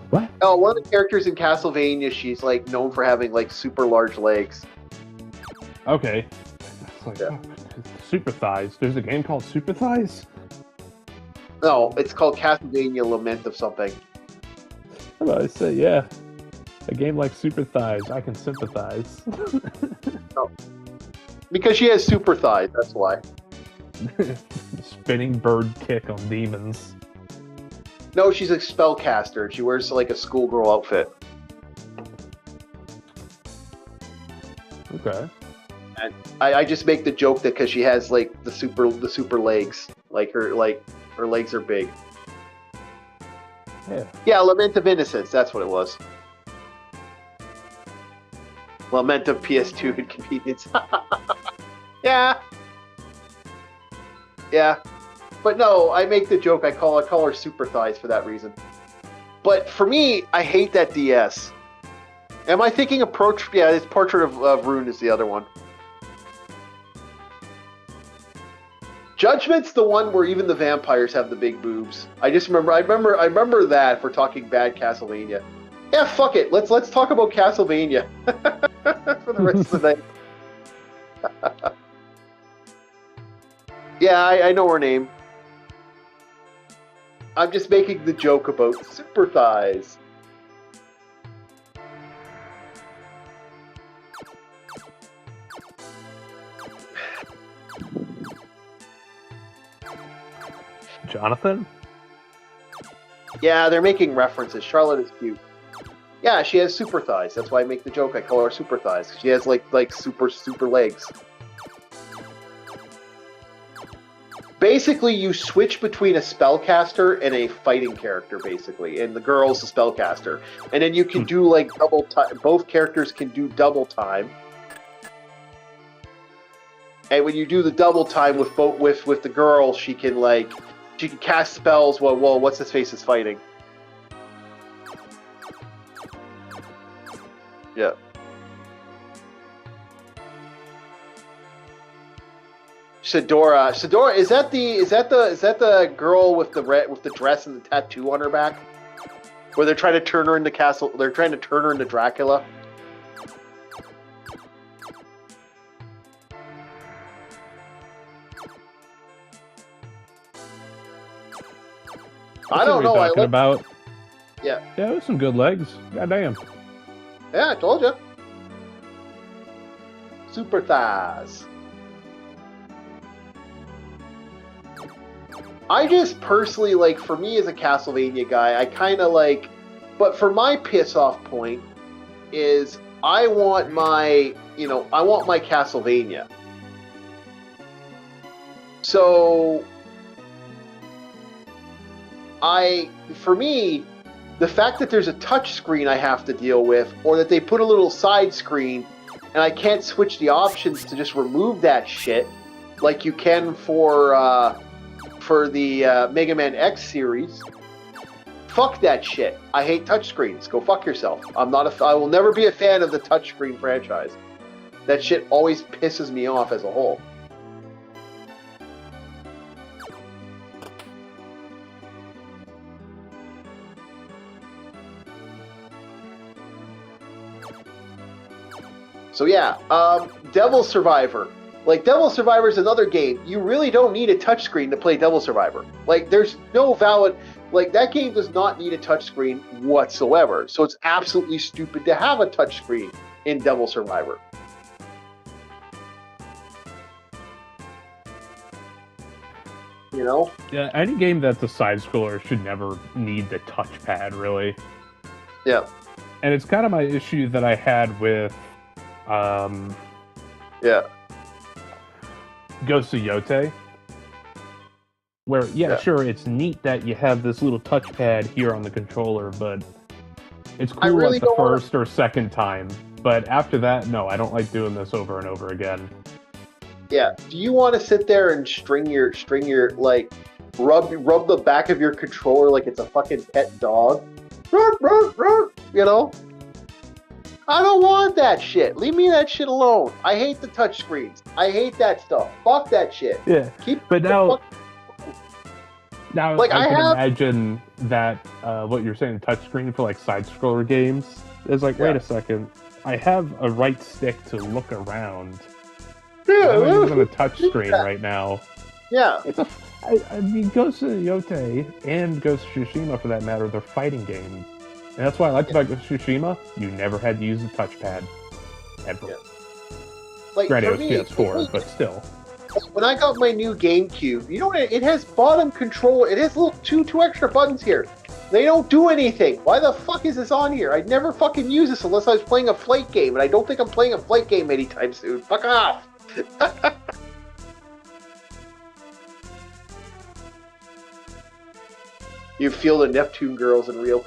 What? Oh, one of the characters in Castlevania, she's like known for having like super large legs. Okay. It's like, yeah. Super Thighs. There's a game called Super Thighs? No, it's called Castlevania Lament of something. How about I say, yeah. A game like Super Thighs, I can sympathize. No. Because she has super thighs, that's why. Spinning bird kick on demons. No, she's a spellcaster. She wears like a schoolgirl outfit. Okay. And I just make the joke that because she has like the super legs, like her legs are big. Yeah, Lament of Innocence. That's what it was. Lament of PS2 Inconvenience. Yeah. But no, I make the joke. I call her Super Thighs for that reason. But for me, I hate that DS. Am I thinking of Portrait? Yeah, it's Portrait of Rune is the other one. Judgment's the one where even the vampires have the big boobs. I remember that if we're talking bad Castlevania. Yeah, fuck it. Let's talk about Castlevania for the rest of the night. Yeah, I know her name. I'm just making the joke about super thighs. Jonathan? Yeah, they're making references. Charlotte is cute. Yeah, she has super thighs. That's why I make the joke. I call her super thighs. She has like super legs. Basically, you switch between a spellcaster and a fighting character, basically, and the girl's a spellcaster. And then you can do like double time. Both characters can do double time. And when you do the double time with with the girl, she can cast spells while what's his face is fighting. Yeah. Shadora, is that the girl with the dress and the tattoo on her back? Where they're trying to turn her into Dracula. I don't know. Talking about. Yeah. Yeah, there's some good legs. Goddamn. Yeah, I told you. Super thighs. I just personally, like, for me as a Castlevania guy, I kind of like, but for my piss off point is I want my Castlevania. So, for me, the fact that there's a touch screen I have to deal with, or that they put a little side screen, and I can't switch the options to just remove that shit, like you can for the Mega Man X series. Fuck that shit. I hate touchscreens. Go fuck yourself. I will never be a fan of the touchscreen franchise. That shit always pisses me off as a whole. So yeah, Devil Survivor. Like, Devil Survivor is another game. You really don't need a touchscreen to play Devil Survivor. Like, there's no valid... Like, that game does not need a touchscreen whatsoever. So it's absolutely stupid to have a touchscreen in Devil Survivor. You know? Yeah, any game that's a side-scroller should never need the touchpad, really. Yeah. And it's kind of my issue that I had with... Yeah. Ghost of Yote, where sure, it's neat that you have this little touchpad here on the controller, but it's cool really at the first or second time. But after that, no, I don't like doing this over and over again. Yeah. Do you want to sit there and string your like rub the back of your controller like it's a fucking pet dog? You know? I don't want that shit. Leave me that shit alone. I hate the touchscreens. I hate that stuff. Fuck that shit. Yeah. But now like, I can imagine that what you're saying, touchscreen for like side-scroller games is like, wait a second, I have a right stick to look around. Yeah, I'm using a touchscreen right now. Yeah. I mean, Ghost of Yote and Ghost of Tsushima, for that matter, they're fighting games. And that's why I liked about Tsushima. You never had to use the touchpad. Ever. Yeah. Like, granted, it was PS4, but still. When I got my new GameCube, you know, it has bottom control. It has little two extra buttons here. They don't do anything. Why the fuck is this on here? I'd never fucking use this unless I was playing a flight game, and I don't think I'm playing a flight game anytime soon. Fuck off. You feel the Neptune girls in real.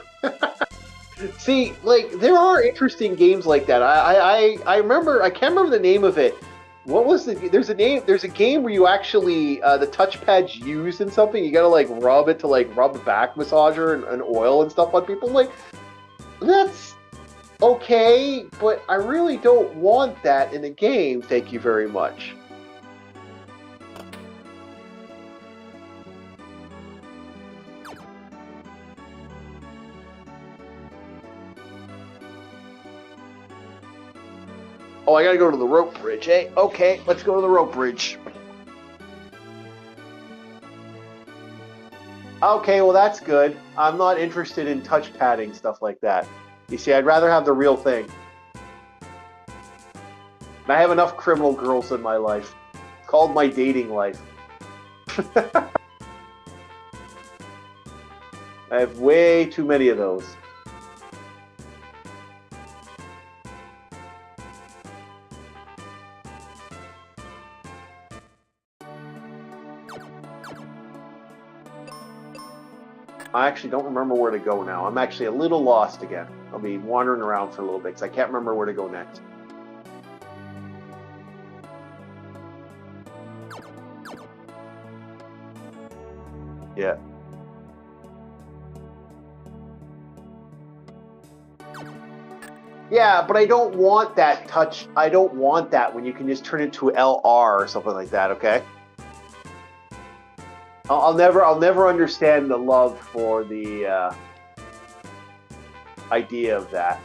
See, like, there are interesting games like that. I remember, I can't remember the name of it. What was there's a game where you actually, the touchpad's used in something, you gotta, like, rub it to, like, rub a back massager and oil and stuff on people. I'm like, that's okay, but I really don't want that in a game, thank you very much. Oh, I gotta go to the rope bridge, eh? Okay, let's go to the rope bridge. Okay, well that's good. I'm not interested in touch padding stuff like that. You see, I'd rather have the real thing. And I have enough criminal girls in my life. It's called my dating life. I have way too many of those. I actually don't remember where to go now. I'm actually a little lost again. I'll be wandering around for a little bit because I can't remember where to go next. Yeah. Yeah, but I don't want that touch. I don't want that when you can just turn it to LR or something like that, okay? I'll never understand the love for the idea of that.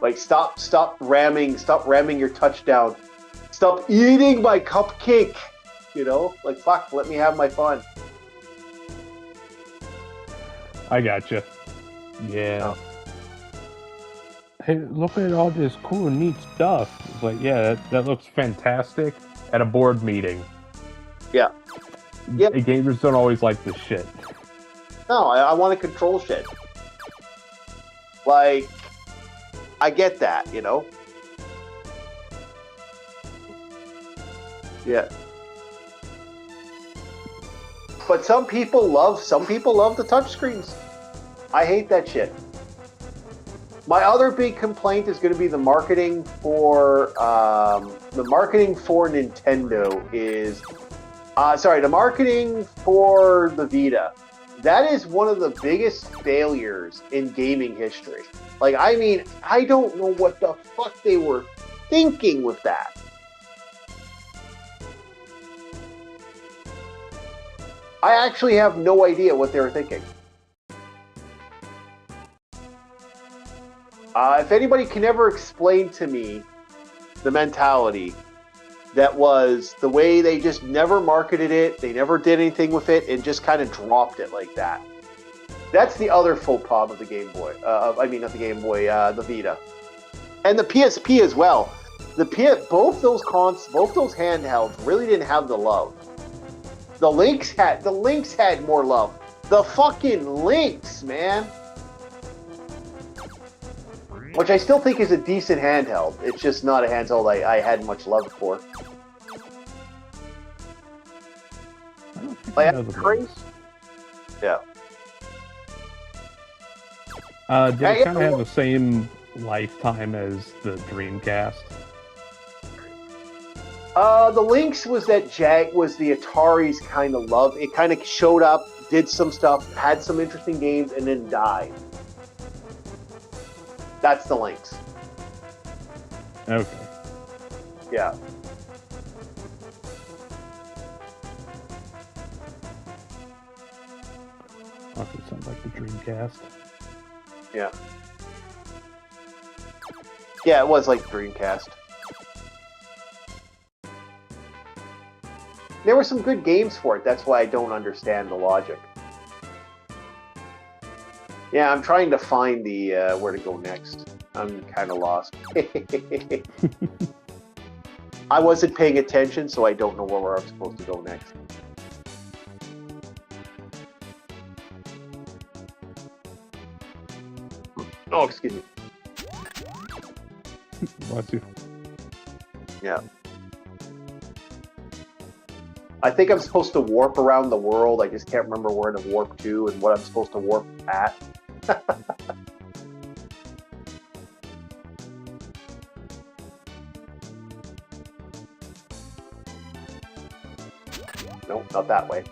Like stop ramming your touchdown. Stop eating my cupcake. You know, like fuck, let me have my fun. I gotcha. Yeah. Oh. Hey, look at all this cool and neat stuff. It's like, yeah, that looks fantastic at a board meeting. Yeah. Yep. Gamers don't always like this shit. No, I want to control shit. Like, I get that, you know? Yeah. But some people love the touchscreens. I hate that shit. My other big complaint is going to be the marketing for Nintendo is the marketing for the Vita. That is one of the biggest failures in gaming history. Like, I mean, I don't know what the fuck they were thinking with that. I actually have no idea what they were thinking. If anybody can ever explain to me the mentality that was the way they just never marketed it, they never did anything with it, and just kind of dropped it like that. That's the other faux pas of the Game Boy. Not the Game Boy, the Vita, and the PSP as well. Both those handhelds really didn't have the love. The Lynx had more love. The fucking Lynx, man. Which I still think is a decent handheld. It's just not a handheld I had much love for. Yeah. Did it kind of have the same lifetime as the Dreamcast? The Lynx was the Atari's kind of love. It kind of showed up, did some stuff, had some interesting games, and then died. That's the Lynx. Okay. Yeah. Okay, sounds like the Dreamcast. Yeah. Yeah, it was like Dreamcast. There were some good games for it. That's why I don't understand the logic. Yeah, I'm trying to find the where to go next. I'm kind of lost. I wasn't paying attention, so I don't know where I'm supposed to go next. Oh, excuse me. Want to? Yeah. I think I'm supposed to warp around the world. I just can't remember where to warp to and what I'm supposed to warp at. Nope, not that way.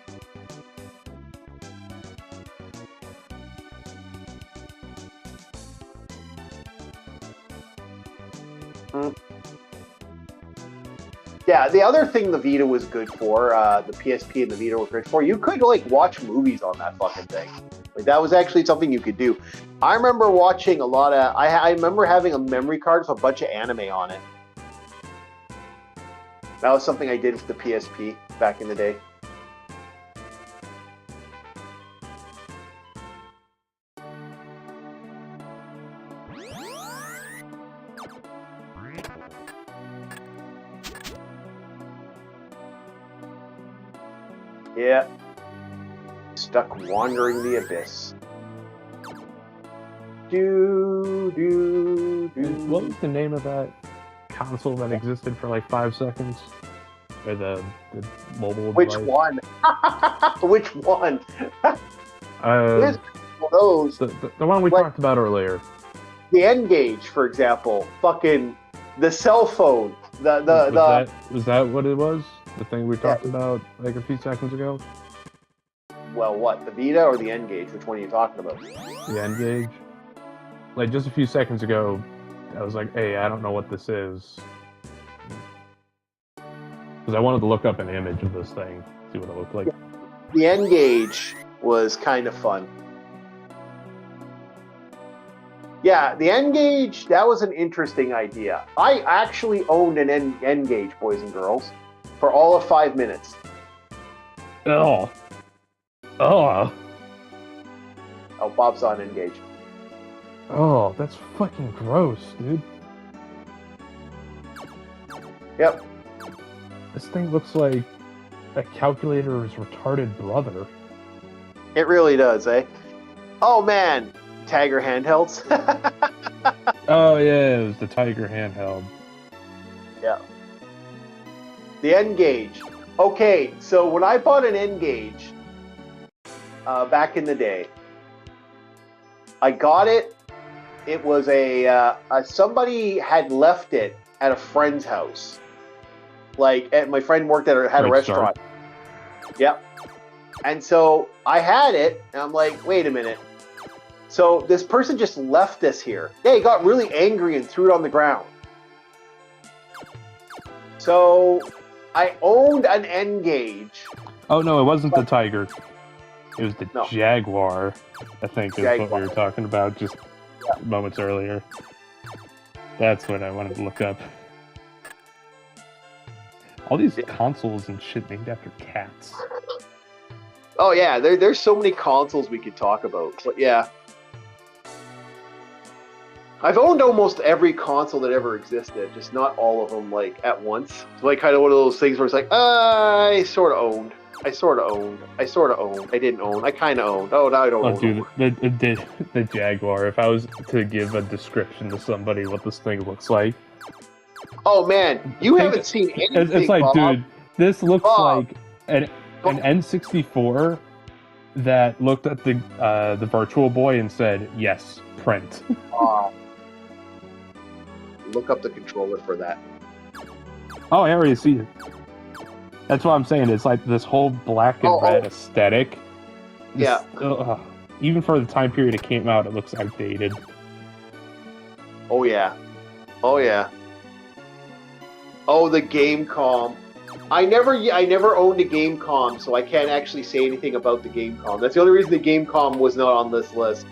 Yeah, the other thing the Vita was good for, the PSP and the Vita were good for, you could like watch movies on that fucking thing. Like that was actually something you could do. I remember watching a lot of. I remember having a memory card with a bunch of anime on it. That was something I did with the PSP back in the day. Yeah. Stuck wandering the abyss. What was the name of that console that existed for like 5 seconds? Or the mobile Which device? one? Which one? There's one of those. The one we talked about earlier. The N-Gage, for example. Fucking the cell phone. Was that what it was? The thing we talked about like a few seconds ago? Well, what? The Vita or the N-Gage? Which one are you talking about? The N-Gage. Like just a few seconds ago, I was like, "Hey, I don't know what this is," because I wanted to look up an image of this thing, see what it looked like. The N-Gage was kind of fun. Yeah, the N-Gage, that was an interesting idea. I actually owned an N-Gage, boys and girls, for all of 5 minutes. Oh, Bob's on N-Gage. oh, that's fucking gross, dude. Yep. This thing looks like a calculator's retarded brother. It really does, eh? Oh, man. Tiger handhelds. Oh, yeah, it was the Tiger handheld. Yeah. The N-Gage. Okay, so when I bought an N-Gage back in the day, I got it. It was somebody had left it at a friend's house. Like, my friend worked at a restaurant. Yep. And so I had it, and I'm like, wait a minute. So this person just left this here. Yeah, he got really angry and threw it on the ground. So I owned an N-Gage. Oh, no, it wasn't the Tiger. It was the Jaguar, I think, is what we were talking about just moments earlier. That's what I wanted to look up. All these consoles and shit named after cats. Oh, yeah, there's so many consoles we could talk about. But yeah. I've owned almost every console that ever existed, just not all of them, like, at once. It's like kind of one of those things where it's like, I sort of owned. I sort of owned. I sort of owned. I didn't own. I kind of owned. Oh, now I don't own. Dude, the Jaguar, if I was to give a description to somebody what this thing looks like. Oh, man, you haven't seen anything, It's like, Bob. dude, this looks like an N64 that looked at the Virtual Boy and said, yes, print. Look up the controller for that. Oh, I already see it. That's what I'm saying. It's like this whole black and red aesthetic. Yeah. Even for the time period it came out, it looks outdated. Oh, yeah. Oh, yeah. Oh, the Gamecom. I never owned a Gamecom, so I can't actually say anything about the Gamecom. That's the only reason the Gamecom was not on this list.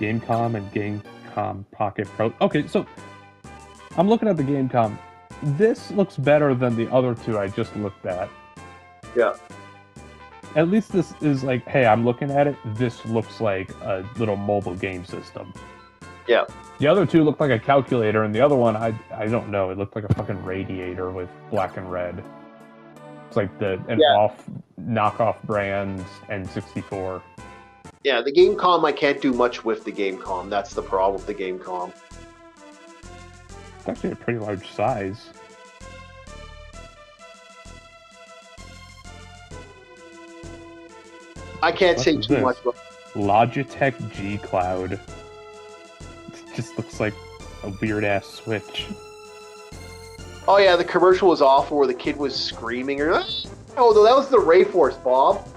Gamecom and Gamecom Pocket Pro. Okay, so I'm looking at the Gamecom. This looks better than the other two I just looked at. Yeah. At least this is like, hey, I'm looking at it. This looks like a little mobile game system. Yeah. The other two looked like a calculator, and the other one, I don't know. It looked like a fucking radiator with black and red. It's like knockoff brand N64. Yeah, the Gamecom, I can't do much with the Gamecom. That's the problem with the Gamecom. It's actually a pretty large size. I can't say too much. Logitech G Cloud. It just looks like a weird-ass Switch. Oh yeah, the commercial was awful where the kid was screaming. Oh, no, that was the Rayforce, Bob.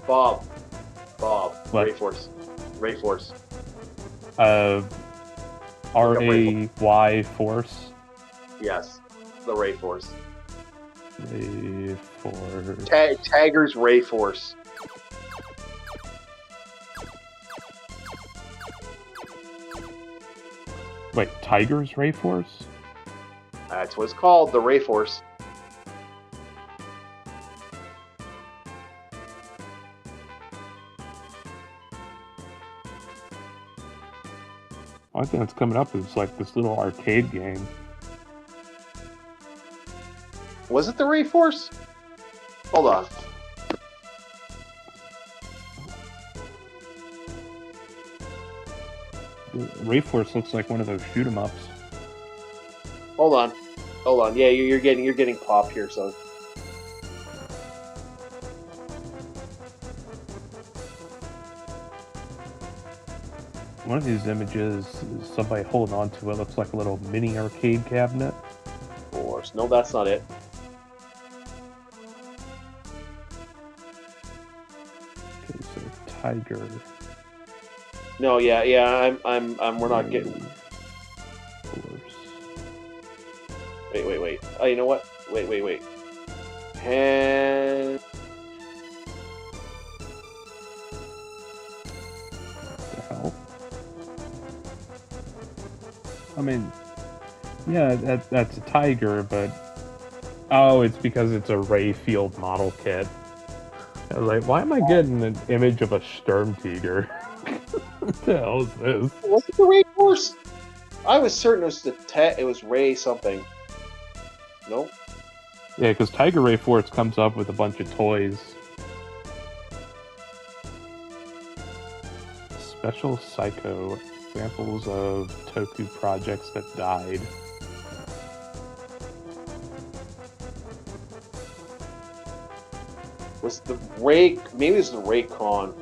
Bob. What? Rayforce. R-A-Y Force? Yes, the Rayforce. Rayforce. Tagger's Rayforce. Wait, Tiger's Ray Force? That's what it's called, the Ray Force. One thing that's coming up is like this little arcade game. Was it the Ray Force? Hold on. Ray Force looks like one of those shoot 'em ups. Hold on. Yeah, you're getting popped here, son. One of these images is somebody holding on to it. Looks like a little mini arcade cabinet. Of course. No, that's not it. Okay, so Tiger. No, yeah. We're not getting. Force. Wait. Oh, you know what? Wait. And The hell? I mean, yeah, that's a Tiger, but oh, it's because it's a Ray Field model kit. I was like, why am I getting an image of a Sturmtiger? What the hell is this? was it the Ray Force? I was certain it was it was Ray something. Nope. Yeah, because Tiger Ray Force comes up with a bunch of toys. Special Psycho. Examples of Toku projects that died. Was the Ray? Maybe it was the Raycon.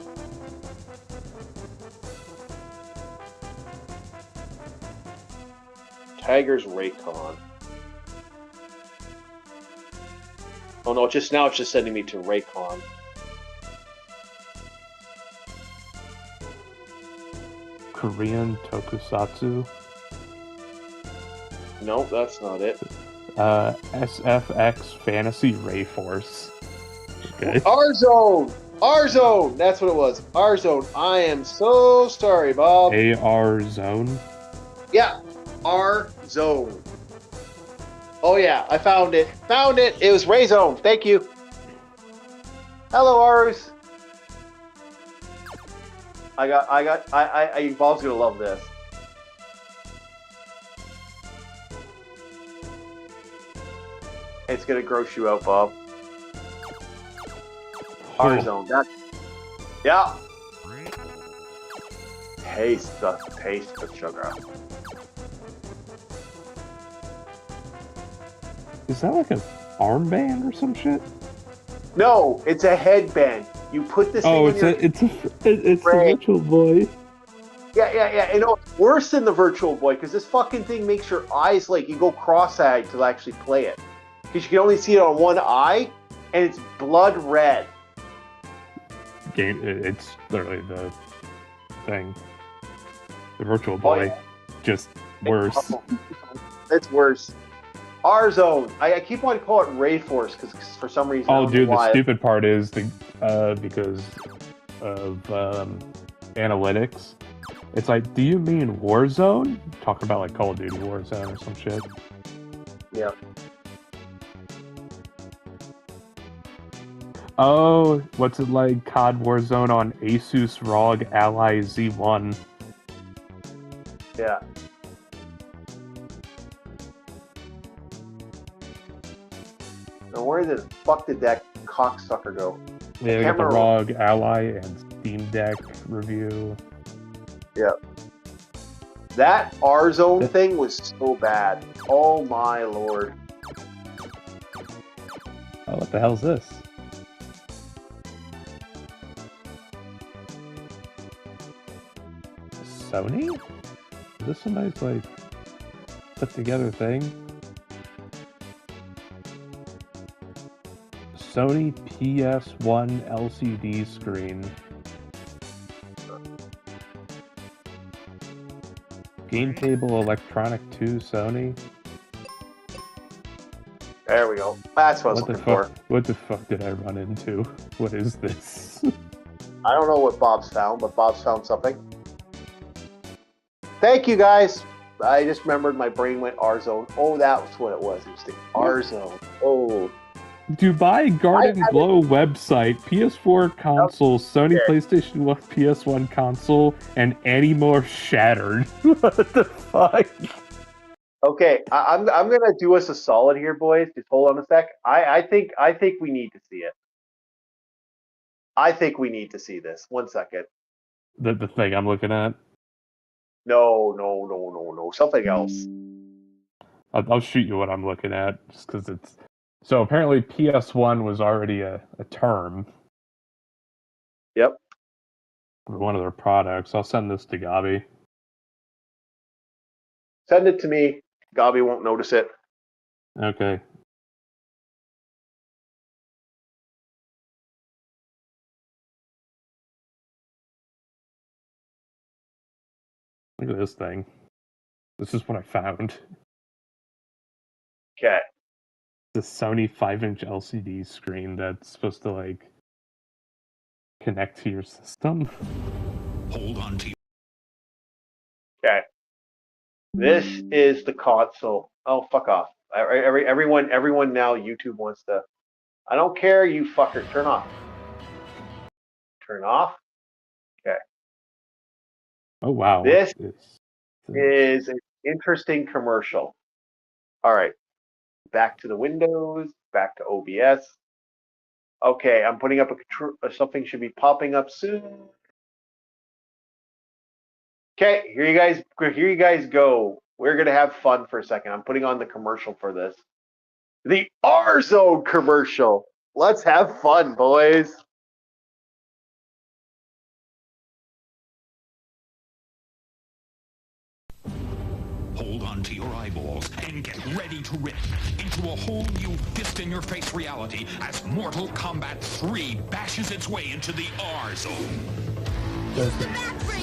Tiger's Raycon. Oh no! It's just sending me to Raycon. Korean Tokusatsu. Nope, that's not it. SFX Fantasy Ray Force. Okay. R Zone. That's what it was. R Zone. I am so sorry, Bob. AR Zone. Yeah, R Zone. Oh yeah, I found it. It was Ray Zone. Thank you. Hello, Arus. Bob's gonna love this. It's gonna gross you out, Bob. R Zone. Yeah. Taste the sugar. Is that like an armband or some shit? No, it's a headband. You put this thing in your... it's the Virtual Boy. Yeah. You know, it's worse than the Virtual Boy because this fucking thing makes your eyes like you go cross-eyed to actually play it. Because you can only see it on one eye, and it's blood red. It's literally the thing. The Virtual Boy, just worse. It's worse. R Zone. I keep wanting to call it Ray Force because for some reason. Oh, dude, the stupid part is because of analytics. It's like, do you mean Warzone? Talking about like Call of Duty Warzone or some shit. Yeah. Oh, what's it like? COD Warzone on Asus ROG Ally Z1. Yeah. Now where the fuck did that cocksucker go? Yeah, we got the ROG Ally and Steam Deck review. Yeah. That R Zone thing was so bad. Oh my lord. Oh, what the hell's this? Sony? Is this some nice, like, put together thing? Sony PS1 LCD screen. Game Table Electronic 2 Sony. There we go. That's what I was looking for. What the fuck did I run into? What is this? I don't know what Bob's found, but Bob's found something. Thank you, guys. I just remembered my brain went R-Zone. Oh, that was what it was. Interesting. R-Zone. Oh. Dubai Garden Glow website, PS4 console, Sony PlayStation 1, PS1 console, and Anymore Shattered. What the fuck? Okay, I'm gonna do us a solid here, boys. Just hold on a sec. I think we need to see it. I think we need to see this. 1 second. The thing I'm looking at? No. Something else. I'll shoot you what I'm looking at, just because it's... So apparently PS1 was already a term. Yep. For one of their products. I'll send this to Gabi. Send it to me. Gabi won't notice it. Okay. Look at this thing. This is what I found. Okay. The Sony 5-inch LCD screen that's supposed to, like, connect to your system. Hold on to. Okay. This is the console. Oh, fuck off. Everyone now, YouTube wants to... I don't care, you fucker. Turn off. Turn off. Okay. Oh, wow. This is an interesting commercial. All right. Back to the Windows. Back to OBS. Okay, I'm putting up something should be popping up soon. Okay, here you guys go. We're gonna have fun for a second. I'm putting on the commercial for this. The R-Zone commercial. Let's have fun, boys. Hold on to your eyeballs and get ready to rip into a whole new fist-in-your-face reality as Mortal Kombat 3 bashes its way into the R-Zone.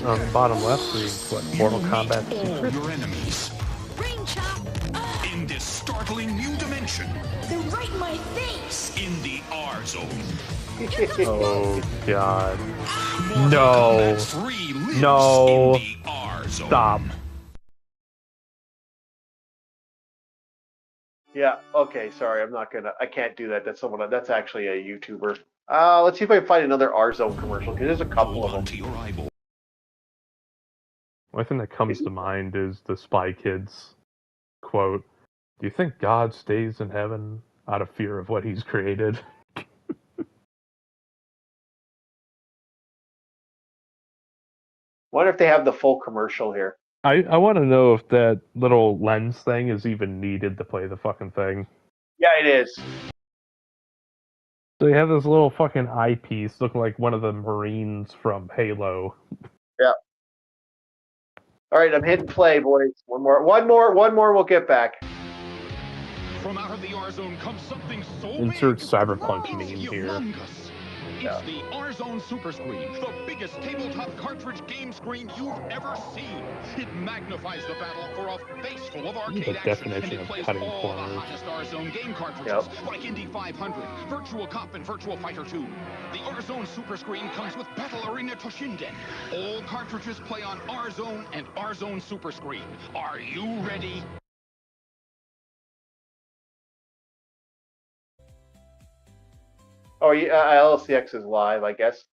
On the bottom left reads what Mortal Kombat all your enemies. Brain chop! In this startling new dimension. They're right in my face! In the R-Zone. Oh, God. Mortal No. Kombat 3 lives No. in the R-Zone. Stop. Yeah, okay, sorry, I can't do that. That's actually a YouTuber. Let's see if I can find another R-Zone commercial, because there's a couple of them. To your eyeball. One thing that comes to mind is the Spy Kids quote, "Do you think God stays in heaven out of fear of what he's created?" Wonder if they have the full commercial here. I want to know if that little lens thing is even needed to play the fucking thing. Yeah, it is. So you have this little fucking eyepiece looking like one of the Marines from Halo. Yeah. All right, I'm hitting play, boys. One more. We'll get back. From out of the R-Zone comes something so Insert big. Cyberpunk meme here. Humongous. It's the R-Zone Super Screen, the biggest tabletop cartridge game screen you've ever seen. It magnifies the battle for a face full of arcade The action, definition and it of plays cutting all corners. the hottest R-Zone game cartridges, like Indy 500, Virtual Cop, and Virtual Fighter 2. The R-Zone Super Screen comes with Battle Arena Toshinden. All cartridges play on R-Zone and R-Zone Super Screen. Are you ready? Oh, yeah, LCX is live, I guess.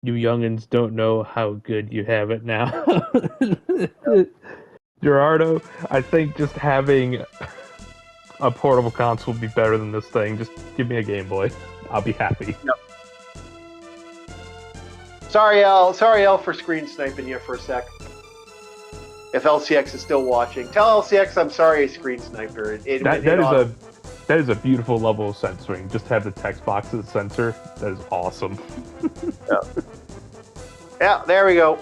You youngins don't know how good you have it now. Gerardo, I think just having a portable console would be better than this thing. Just give me a Game Boy. I'll be happy. Yep. Sorry, Al, for screen sniping you for a sec. If LCX is still watching, tell LCX I'm sorry I screen sniped her. That is a beautiful level of censoring. Just have the text box as a censor. That is awesome. Yeah, there we go.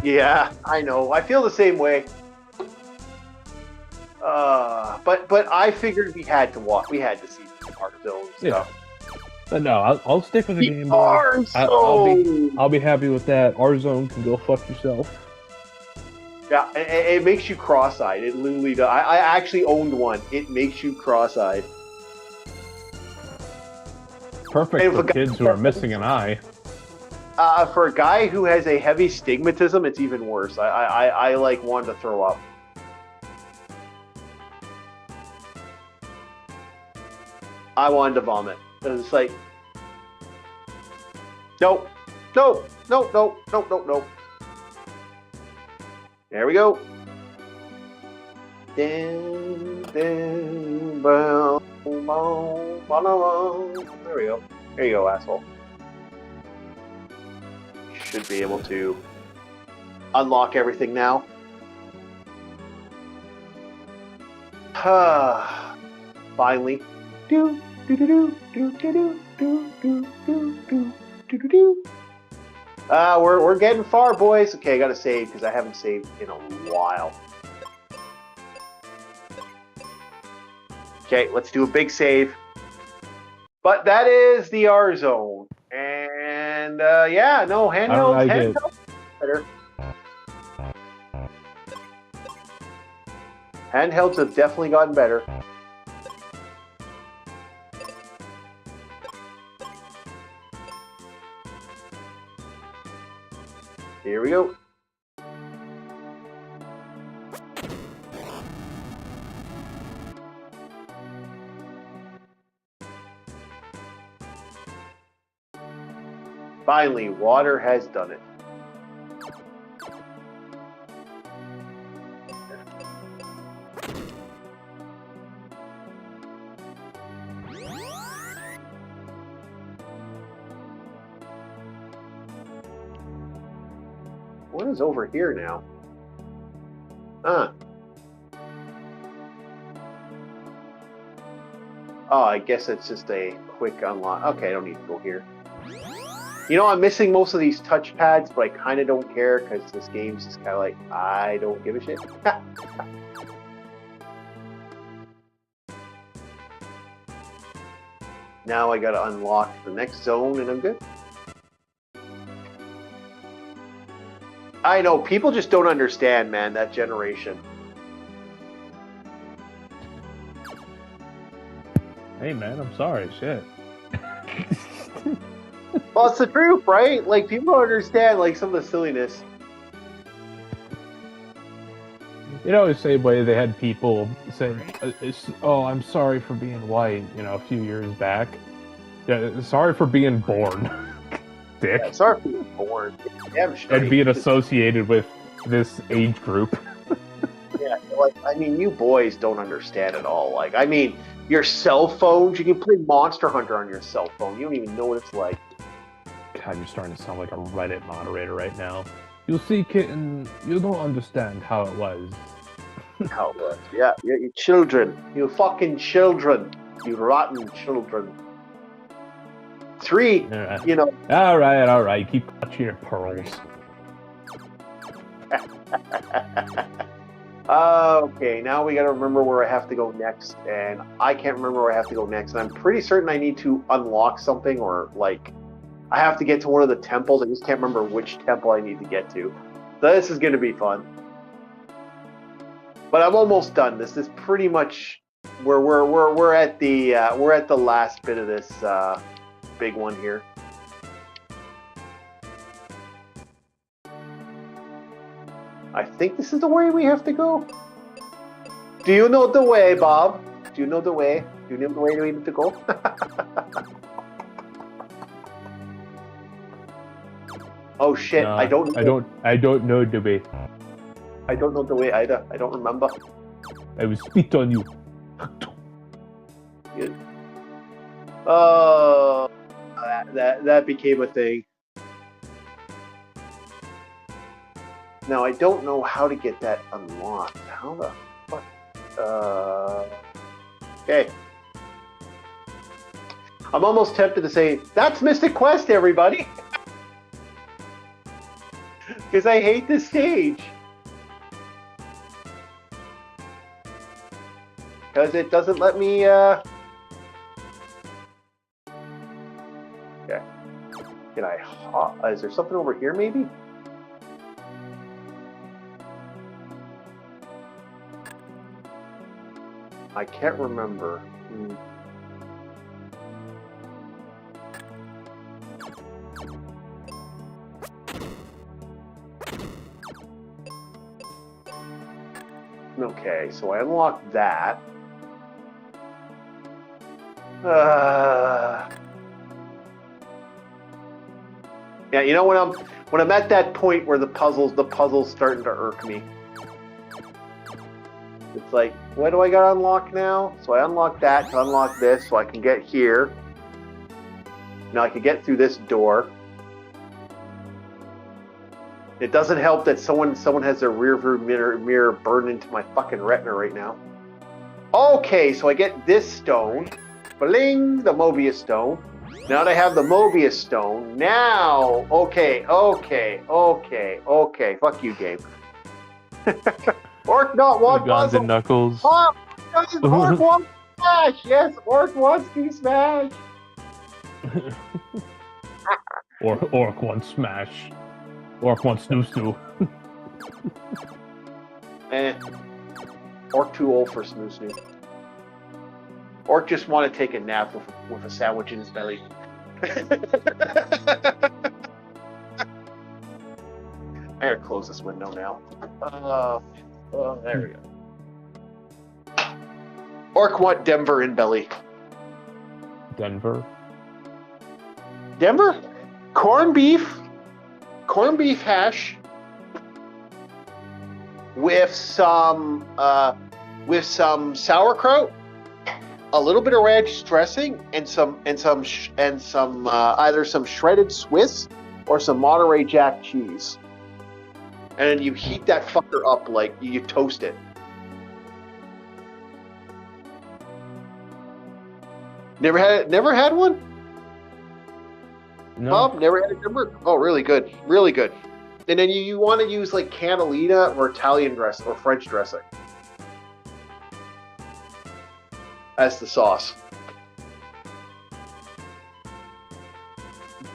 Yeah, I know. I feel the same way. But I figured we had to watch. We had to see the R-Zone stuff. But no, I'll stick with the Game Boy. I'll be happy with that. R-Zone can go fuck yourself. Yeah, it makes you cross-eyed. It literally does. I actually owned one. It makes you cross-eyed. Perfect for kids who are missing an eye. For a guy who has a heavy stigmatism, it's even worse. I like wanted to throw up. I wanted to vomit. It was like, nope, nope, nope, nope, nope, nope, nope. There we go. There we go. There you go, asshole. Should be able to unlock everything now. Finally. We're getting far, boys. Okay, I gotta save because I haven't saved in a while. Okay, let's do a big save. But that is the R zone, and yeah, no handhelds. Handhelds better. Handhelds have definitely gotten better. Here we go. Finally, water has done it. What is over here now? Oh, I guess it's just a quick unlock. Okay, I don't need to go here. You know, I'm missing most of these touchpads, but I kind of don't care because this game's just kind of like, I don't give a shit. Now I gotta unlock the next zone and I'm good. I know, people just don't understand, man, that generation. Hey, man, I'm sorry, shit. Well, it's the truth, right? Like, people don't understand, like, some of the silliness. You know, the same way they had people saying, oh, I'm sorry for being white, you know, a few years back. Yeah, sorry for being born. Dick. Yeah, sorry for being born. Damn straight. And being associated with this age group. Yeah, like, I mean, you boys don't understand at all. Like, I mean, your cell phones, you can play Monster Hunter on your cell phone. You don't even know what it's like. God, you're starting to sound like a Reddit moderator right now. You see, kitten, you don't understand how it was. How it was. Yeah, you children. You fucking children. You rotten children. 3, Right. you know. All right. Keep clutching your pearls. Okay, now we gotta remember where I have to go next, and I can't remember where I have to go next, and I'm pretty certain I need to unlock something, or, like, I have to get to one of the temples. I just can't remember which temple I need to get to. So this is gonna be fun. But I'm almost done. This is pretty much we're at the last bit of this big one here. I think this is the way we have to go. Do you know the way, Bob? Do you know the way? Do you know the way we need to go? Oh shit! I don't know the way. I don't know the way either. I don't remember. I will spit on you. Oh, that became a thing. Now I don't know how to get that unlocked. How the fuck? Okay. I'm almost tempted to say that's Mystic Quest, everybody, because I hate this stage. Because it doesn't let me, Okay. Can I hop? Is there something over here, maybe? I can't remember. Okay, so I unlocked that. Yeah, you know when I'm at that point where the puzzle's starting to irk me. It's like, what do I got to unlock now? So I unlock that to unlock this, so I can get here. Now I can get through this door. It doesn't help that someone has their rear view mirror burned into my fucking retina right now. Okay, so I get this stone. Bling, the Mobius stone. Now that I have the Mobius stone, now, okay. Fuck you, game. Orc not one Guns puzzle. and Knuckles. Oh, Orc wants smash. Yes, Orc wants to smash. Orc wants smash. Orc wants snoo. Orc too old for snoo. Orc just want to take a nap with a sandwich in his belly. I gotta close this window now. There we go. Orc want Denver in belly. Denver. Corned beef hash with some sauerkraut, a little bit of ranch dressing, and some either some shredded Swiss or some Monterey Jack cheese. And then you heat that fucker up like you toast it. Never had one? No. Bob, never had a Denver? Oh, really good. Really good. And then you want to use like cannellini or Italian dress or French dressing as the sauce.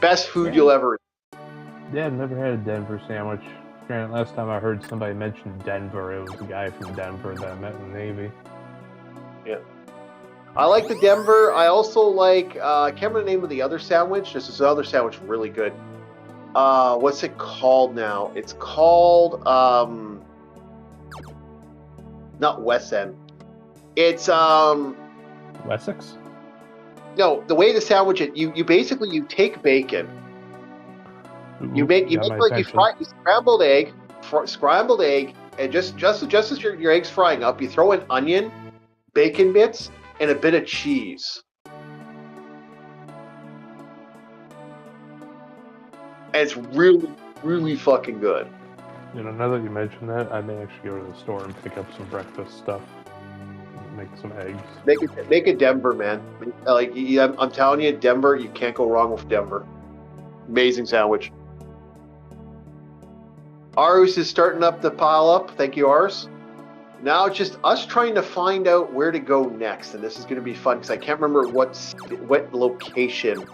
Best food you'll ever eat. Yeah, I've never had a Denver sandwich. Granted, last time I heard somebody mention Denver, it was a guy from Denver that I met in the Navy. Yeah. I like the Denver. I also like, I can't remember the name of the other sandwich. This is another sandwich really good. What's it called now? It's called, not West End. It's, Wessex? no, the way to sandwich it, you basically, you take bacon. You make like you scrambled egg, and just as your egg's frying up, you throw an onion, bacon bits, and a bit of cheese. And it's really, really fucking good. You know, now that you mention that, I may actually go to the store and pick up some breakfast stuff. Make some eggs. Make a Denver, man. Like I'm telling you, Denver, you can't go wrong with Denver. Amazing sandwich. Arus is starting up the pile up. Thank you, Arus. Now it's just us trying to find out where to go next, and this is going to be fun because I can't remember what location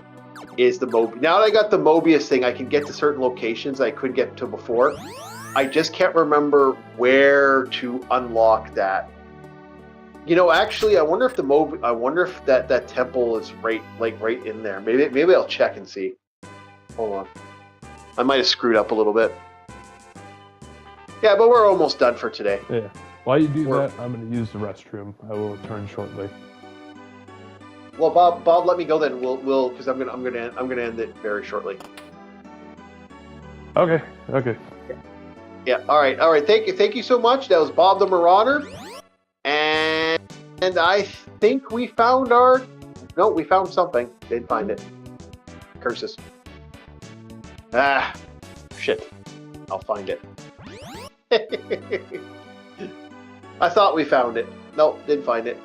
is the Mobius. Now that I got the Mobius thing, I can get to certain locations I couldn't get to before. I just can't remember where to unlock that. You know, actually, I wonder if that temple is right in there. Maybe I'll check and see. Hold on. I might have screwed up a little bit. Yeah, but we're almost done for today. Yeah. While you do that, I'm going to use the restroom. I will return shortly. Well, Bob, let me go then. We'll because I'm gonna end it very shortly. Okay. Yeah. All right. Thank you so much. That was Bob the Marauder, and I think we found we found something. Didn't find it. Curses. Shit. I'll find it. I thought we found it. No, didn't find it.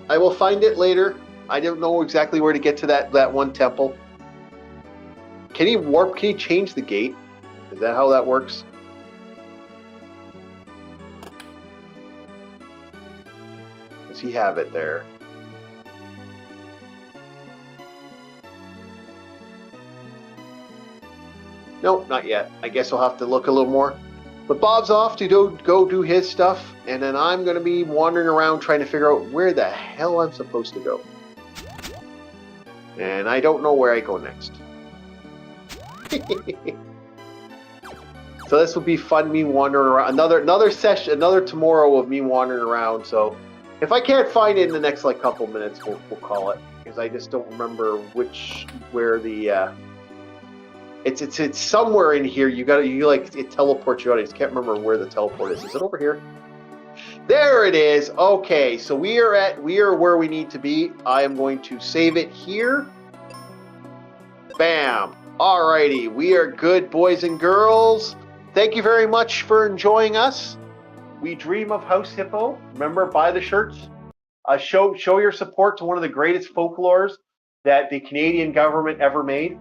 I will find it later. I don't know exactly where to get to that one temple. Can he warp? Can he change the gate? Is that how that works? Does he have it there? Nope, not yet. I guess I'll have to look a little more. But Bob's off to go do his stuff, and then I'm going to be wandering around trying to figure out where the hell I'm supposed to go. And I don't know where I go next. So this will be fun, me wandering around. Another session, another tomorrow of me wandering around. So if I can't find it in the next like couple minutes, we'll call it, because I just don't remember where the it's somewhere in here. It teleports you out. I just can't remember where the teleport is. Is it over here? There it is. Okay, so we are where we need to be. I am going to save it here. Bam. Alrighty, we are good, boys and girls. Thank you very much for enjoying us. We dream of House Hippo. Remember, buy the shirts. Show your support to one of the greatest folklores that the Canadian government ever made.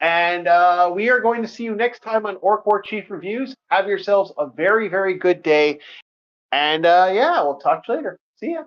And we are going to see you next time on Orc War Chief Reviews. Have yourselves a very, very good day. And yeah, we'll talk to you later. See ya.